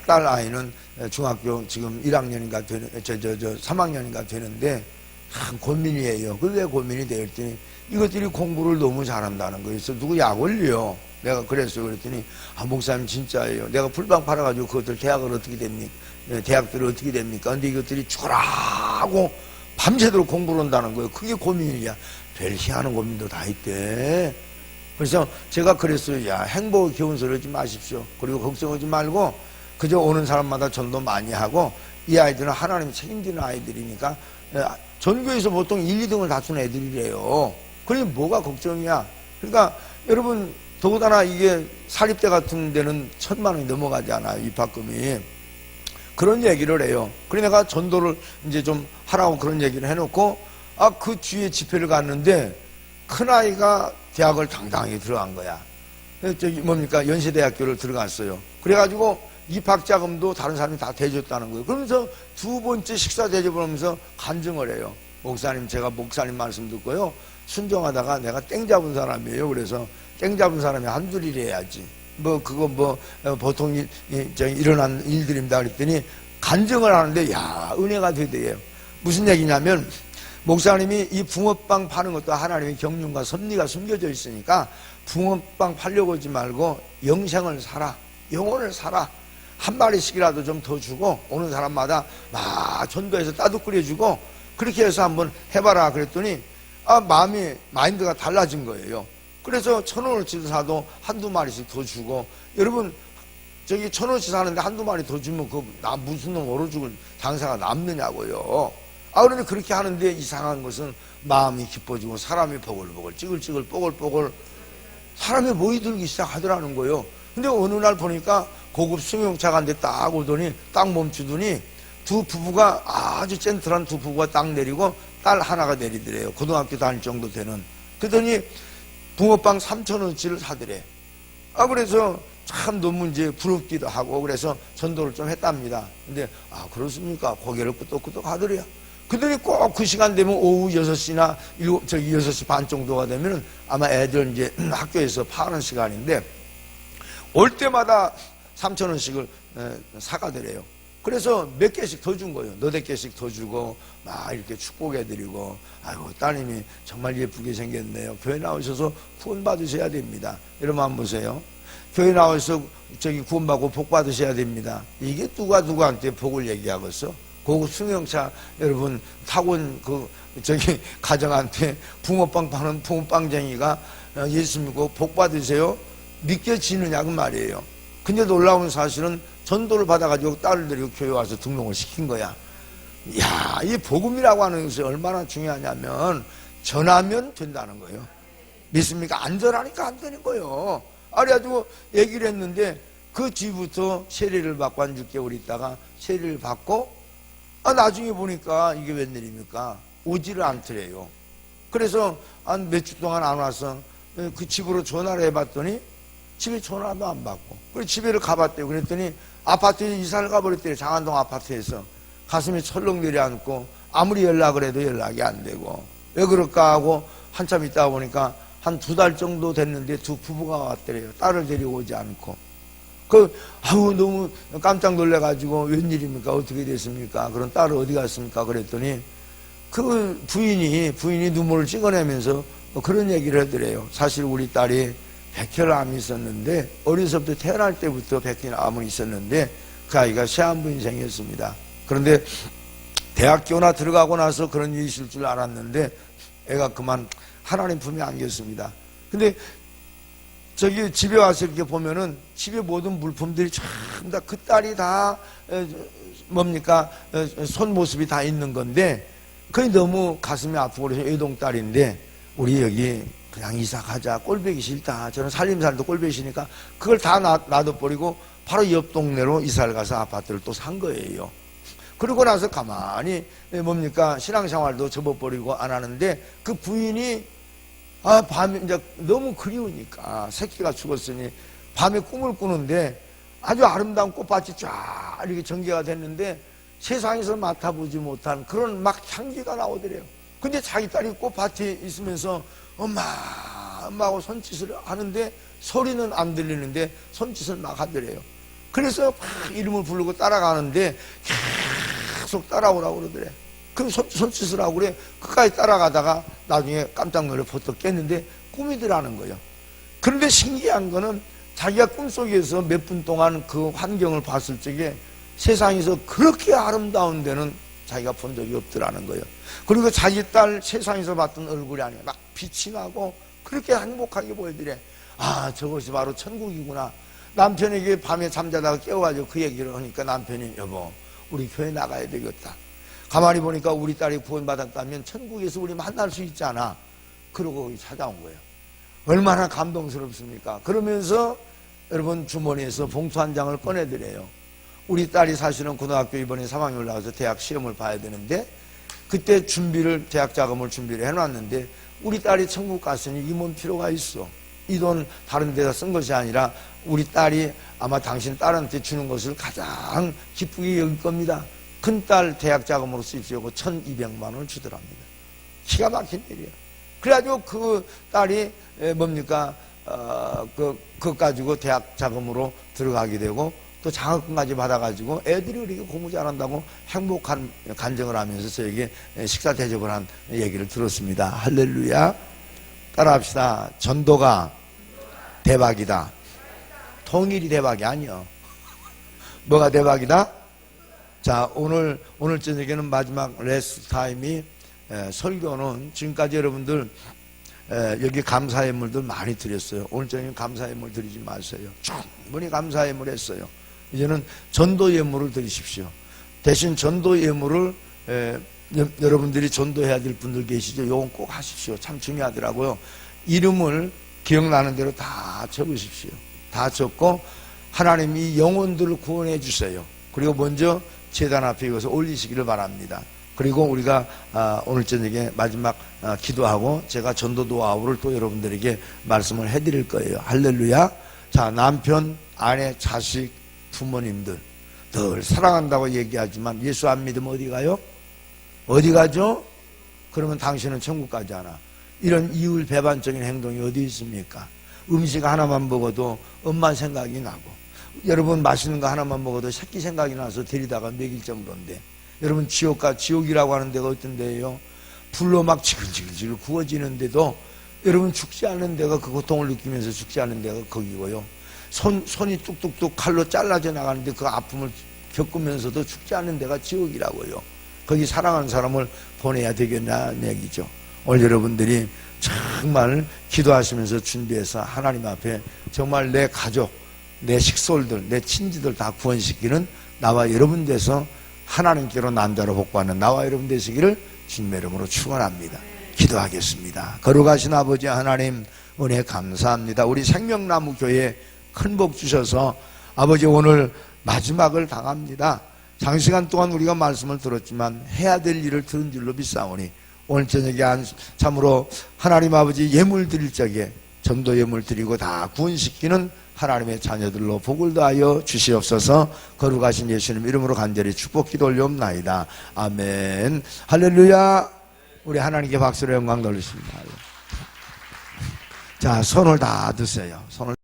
딸 아이는 중학교 지금 1학년인가 되는, 3학년인가 되는데, 참 고민이에요. 그 왜 고민이 돼요? 그랬더니, 이것들이 공부를 너무 잘한다는 거예요. 그래서 누구 약 올려? 내가 그랬어요. 그랬더니, 목사님 진짜예요. 내가 풀빵 팔아가지고 그것들 대학을 어떻게 됩니까? 대학들이 어떻게 됩니까? 근데 이것들이 죽어라고 밤새도록 공부를 한다는 거예요. 그게 고민이야. 별 희한한 고민도 다 있대. 그래서 제가 그랬어요. 야, 행복의 기운 소리하지 마십시오. 그리고 걱정하지 말고 그저 오는 사람마다 전도 많이 하고, 이 아이들은 하나님이 책임지는 아이들이니까 전교에서 보통 1, 2등을 다투는 애들이래요. 그러니 뭐가 걱정이야. 그러니까 여러분 더군다나 이게 사립대 같은 데는 1,000만 원이 넘어가지 않아요, 입학금이. 그런 얘기를 해요. 그래 내가 전도를 이제 좀 하라고 그런 얘기를 해놓고, 그 뒤에 집회를 갔는데 큰아이가 대학을 당당하게 들어간 거야. 저기 뭡니까, 연세대학교를 들어갔어요. 그래가지고 입학자금도 다른 사람이 다 대줬다는 거예요. 그러면서 2번째 식사 대접을 하면서 간증을 해요. 목사님, 제가 목사님 말씀 듣고요, 순종하다가 내가 땡 잡은 사람이에요. 그래서 땡 잡은 사람이 한둘이 해야지, 보통 일어난 일들입니다. 그랬더니 간증을 하는데, 야, 은혜가 되대요. 무슨 얘기냐면, 목사님이 이 붕어빵 파는 것도 하나님의 경륜과 섭리가 숨겨져 있으니까 붕어빵 팔려고 하지 말고 영생을 사라, 영혼을 사라. 한 마리씩이라도 좀 더 주고 오는 사람마다 막 전도해서 따뜻 끓여주고 그렇게 해서 한번 해봐라. 그랬더니 마인드가 달라진 거예요. 그래서 1,000원어치 사도 한두 마리씩 더 주고, 여러분 저기 1,000원어치 사는데 한두 마리 더 주면 무슨 놈 얼어 죽을 장사가 남느냐고요. 그런데 그렇게 하는데 이상한 것은 마음이 기뻐지고 사람이 보글보글 찌글찌글 뽀글뽀글 사람이 모이 들기 시작하더라는 거예요. 근데 어느 날 보니까 고급 승용차가 한 대 딱 오더니 딱 멈추더니 두 부부가, 아주 젠틀한 두 부부가 딱 내리고 딸 하나가 내리더래요. 고등학교 다닐 정도 되는. 그러더니 붕어빵 3,000원어치를 사더래. 그래서 참 너무 이제 부럽기도 하고 그래서 전도를 좀 했답니다. 근데 그렇습니까? 고개를 끄덕끄덕 하더래요. 그들이 꼭 그 시간 되면 오후 6시나 6시 반 정도가 되면 아마 애들 이제 학교에서 파는 시간인데 올 때마다 3,000원씩을 사가더래요. 그래서 몇 개씩 더 준 거예요. 너댓 개씩 더 주고 막 이렇게 축복해드리고 아이고 따님이 정말 예쁘게 생겼네요. 교회 나오셔서 구원 받으셔야 됩니다. 여러분 한번 보세요. 교회 나와서 구원받고 복 받으셔야 됩니다. 이게 누가 누구한테 복을 얘기하겠어? 고급 승용차 여러분 타고 온 가정한테 붕어빵 파는 붕어빵쟁이가 예수 믿고 복 받으세요? 믿겨지느냐 그 말이에요. 근데 놀라운 사실은 전도를 받아가지고 딸을 데리고 교회 와서 등록을 시킨 거야. 이야, 이 복음이라고 하는 것이 얼마나 중요하냐면 전하면 된다는 거예요. 믿습니까? 안 전하니까 안 되는 거예요. 그래가지고 얘기를 했는데 그 뒤부터 세례를 받고 한 6개월 있다가 세례를 받고 나중에 보니까 이게 웬일입니까? 오지를 않더래요. 그래서 한 몇 주 동안 안 와서 그 집으로 전화를 해봤더니 집에 전화도 안 받고 그래서 집에를 가봤대요. 그랬더니 아파트에 이사를 가버렸대요. 장안동 아파트에서. 가슴이 철렁 내려앉고 아무리 연락을 해도 연락이 안 되고 왜 그럴까 하고 한참 있다가 보니까 한 2달 정도 됐는데 두 부부가 왔더래요. 딸을 데리고 오지 않고. 너무 깜짝 놀래가지고 웬일입니까? 어떻게 됐습니까? 그런 딸을 어디 갔습니까? 그랬더니 그 부인이 눈물을 찍어내면서 그런 얘기를 하더래요. 사실 우리 딸이 백혈암이 있었는데 어려서부터 태어날 때부터 백혈암은 있었는데 그 아이가 시한부 인생이었습니다. 그런데 대학교나 들어가고 나서 그런 일이 있을 줄 알았는데 애가 그만 하나님 품에 안겼습니다. 근데 집에 와서 이렇게 보면은 집에 모든 물품들이 전부 다 그 딸이 다 손 모습이 다 있는 건데 그게 너무 가슴이 아프고 그래서 외동딸인데 우리 여기 그냥 이사 가자. 꼴보기 싫다. 저는 살림살이도 꼴보기 싫으니까 그걸 다 놔둬버리고 바로 옆 동네로 이사를 가서 아파트를 또 산 거예요. 그러고 나서 가만히 신앙생활도 접어버리고 안 하는데 그 부인이 밤에 이제 너무 그리우니까 새끼가 죽었으니 밤에 꿈을 꾸는데 아주 아름다운 꽃밭이 쫙 이렇게 전개가 됐는데 세상에서 맡아보지 못한 그런 막 향기가 나오더래요. 근데 자기 딸이 꽃밭에 있으면서 엄마하고 손짓을 하는데 소리는 안 들리는데 손짓을 막 하더래요. 그래서 막 이름을 부르고 따라가는데 계속 따라오라고 그러더래. 그럼 손짓을 하고 그래. 끝까지 따라가다가 나중에 깜짝 놀래 버떡 깼는데 꿈이더라는 거예요. 그런데 신기한 거는 자기가 꿈속에서 몇 분 동안 그 환경을 봤을 적에 세상에서 그렇게 아름다운 데는 자기가 본 적이 없더라는 거예요. 그리고 자기 딸 세상에서 봤던 얼굴이 아니에요. 막 빛이 나고 그렇게 행복하게 보여드려. 저것이 바로 천국이구나. 남편에게 밤에 잠자다가 깨워가지고 그 얘기를 하니까 남편이 여보 우리 교회 나가야 되겠다. 가만히 보니까 우리 딸이 구원받았다면 천국에서 우리 만날 수 있잖아. 그러고 찾아온 거예요. 얼마나 감동스럽습니까? 그러면서 여러분 주머니에서 봉투 한 장을 꺼내드려요. 우리 딸이 사실은 고등학교 이번에 3학년 올라가서 대학 시험을 봐야 되는데 그때 대학 자금을 준비를 해놨는데 우리 딸이 천국 갔으니 이 뭔 필요가 있어. 이 돈 다른 데다 쓴 것이 아니라 우리 딸이 아마 당신 딸한테 주는 것을 가장 기쁘게 여길 겁니다. 큰딸 대학 자금으로 쓰시려고 1,200만 원을 주더랍니다. 기가 막힌 일이에요. 그래가지고 그 딸이 그거 가지고 대학 자금으로 들어가게 되고 또 장학금까지 받아가지고 애들이 그렇게 공부 잘한다고 행복한 간증을 하면서 저에게 식사 대접을 한 얘기를 들었습니다. 할렐루야. 따라합시다. 전도가 대박이다. 통일이 대박이 아니요. 뭐가 대박이다? 자, 오늘 저녁에는 마지막 레스트 타임이 설교는 지금까지 여러분들 여기 감사 예물들 많이 드렸어요. 오늘 저녁에 감사 예물 드리지 마세요. 충분히 감사 예물 했어요. 이제는 전도 예물을 드리십시오. 대신 전도 예물을 여러분들이 전도해야 될 분들 계시죠? 요건 꼭 하십시오. 참 중요하더라고요. 이름을 기억나는 대로 다 적으십시오. 다 적고 하나님이 영혼들을 구원해 주세요. 그리고 먼저 제단 앞에 이것을 올리시기를 바랍니다. 그리고 우리가 오늘 저녁에 마지막 기도하고 제가 전도 노하우를 또 여러분들에게 말씀을 해드릴 거예요. 할렐루야. 자, 남편, 아내, 자식, 부모님들 늘 사랑한다고 얘기하지만 예수 안 믿으면 어디 가요? 어디 가죠? 그러면 당신은 천국 가지 않아. 이런 이율 배반적인 행동이 어디 있습니까? 음식 하나만 먹어도 엄마 생각이 나고, 여러분 맛있는 거 하나만 먹어도 새끼 생각이 나서 데리다가 먹일 정도인데, 여러분 지옥이라고 하는 데가 어떤 데예요? 불로 막 지글지글 구워지는데도 여러분 죽지 않는 데가, 그 고통을 느끼면서 죽지 않는 데가 거기고요. 손이 뚝뚝뚝 칼로 잘라져 나가는데 그 아픔을 겪으면서도 죽지 않는 데가 지옥이라고요. 거기 사랑하는 사람을 보내야 되겠냐는 얘기죠. 오늘 여러분들이 정말 기도하시면서 준비해서 하나님 앞에 정말 내 가족, 내 식솔들, 내 친지들 다 구원시키는 나와 여러분 돼서 하나님께로 남자로 복받는 나와 여러분 되시기를 주님의 이름으로 축원합니다. 기도하겠습니다. 거룩하신 아버지 하나님, 은혜 감사합니다. 우리 생명나무 교회 큰 복 주셔서 아버지 오늘 마지막을 당합니다. 장시간 동안 우리가 말씀을 들었지만 해야 될 일을 들은 줄로 믿사오니 오늘 저녁에 참으로 하나님 아버지 예물 드릴 적에 전도 예물 드리고 다 구원시키는 하나님의 자녀들로 복을 더하여 주시옵소서. 거룩하신 예수님 이름으로 간절히 축복 기도 올려옵나이다. 아멘. 할렐루야. 우리 하나님께 박수로 영광 돌리십니다. 자, 손을 다 드세요. 손을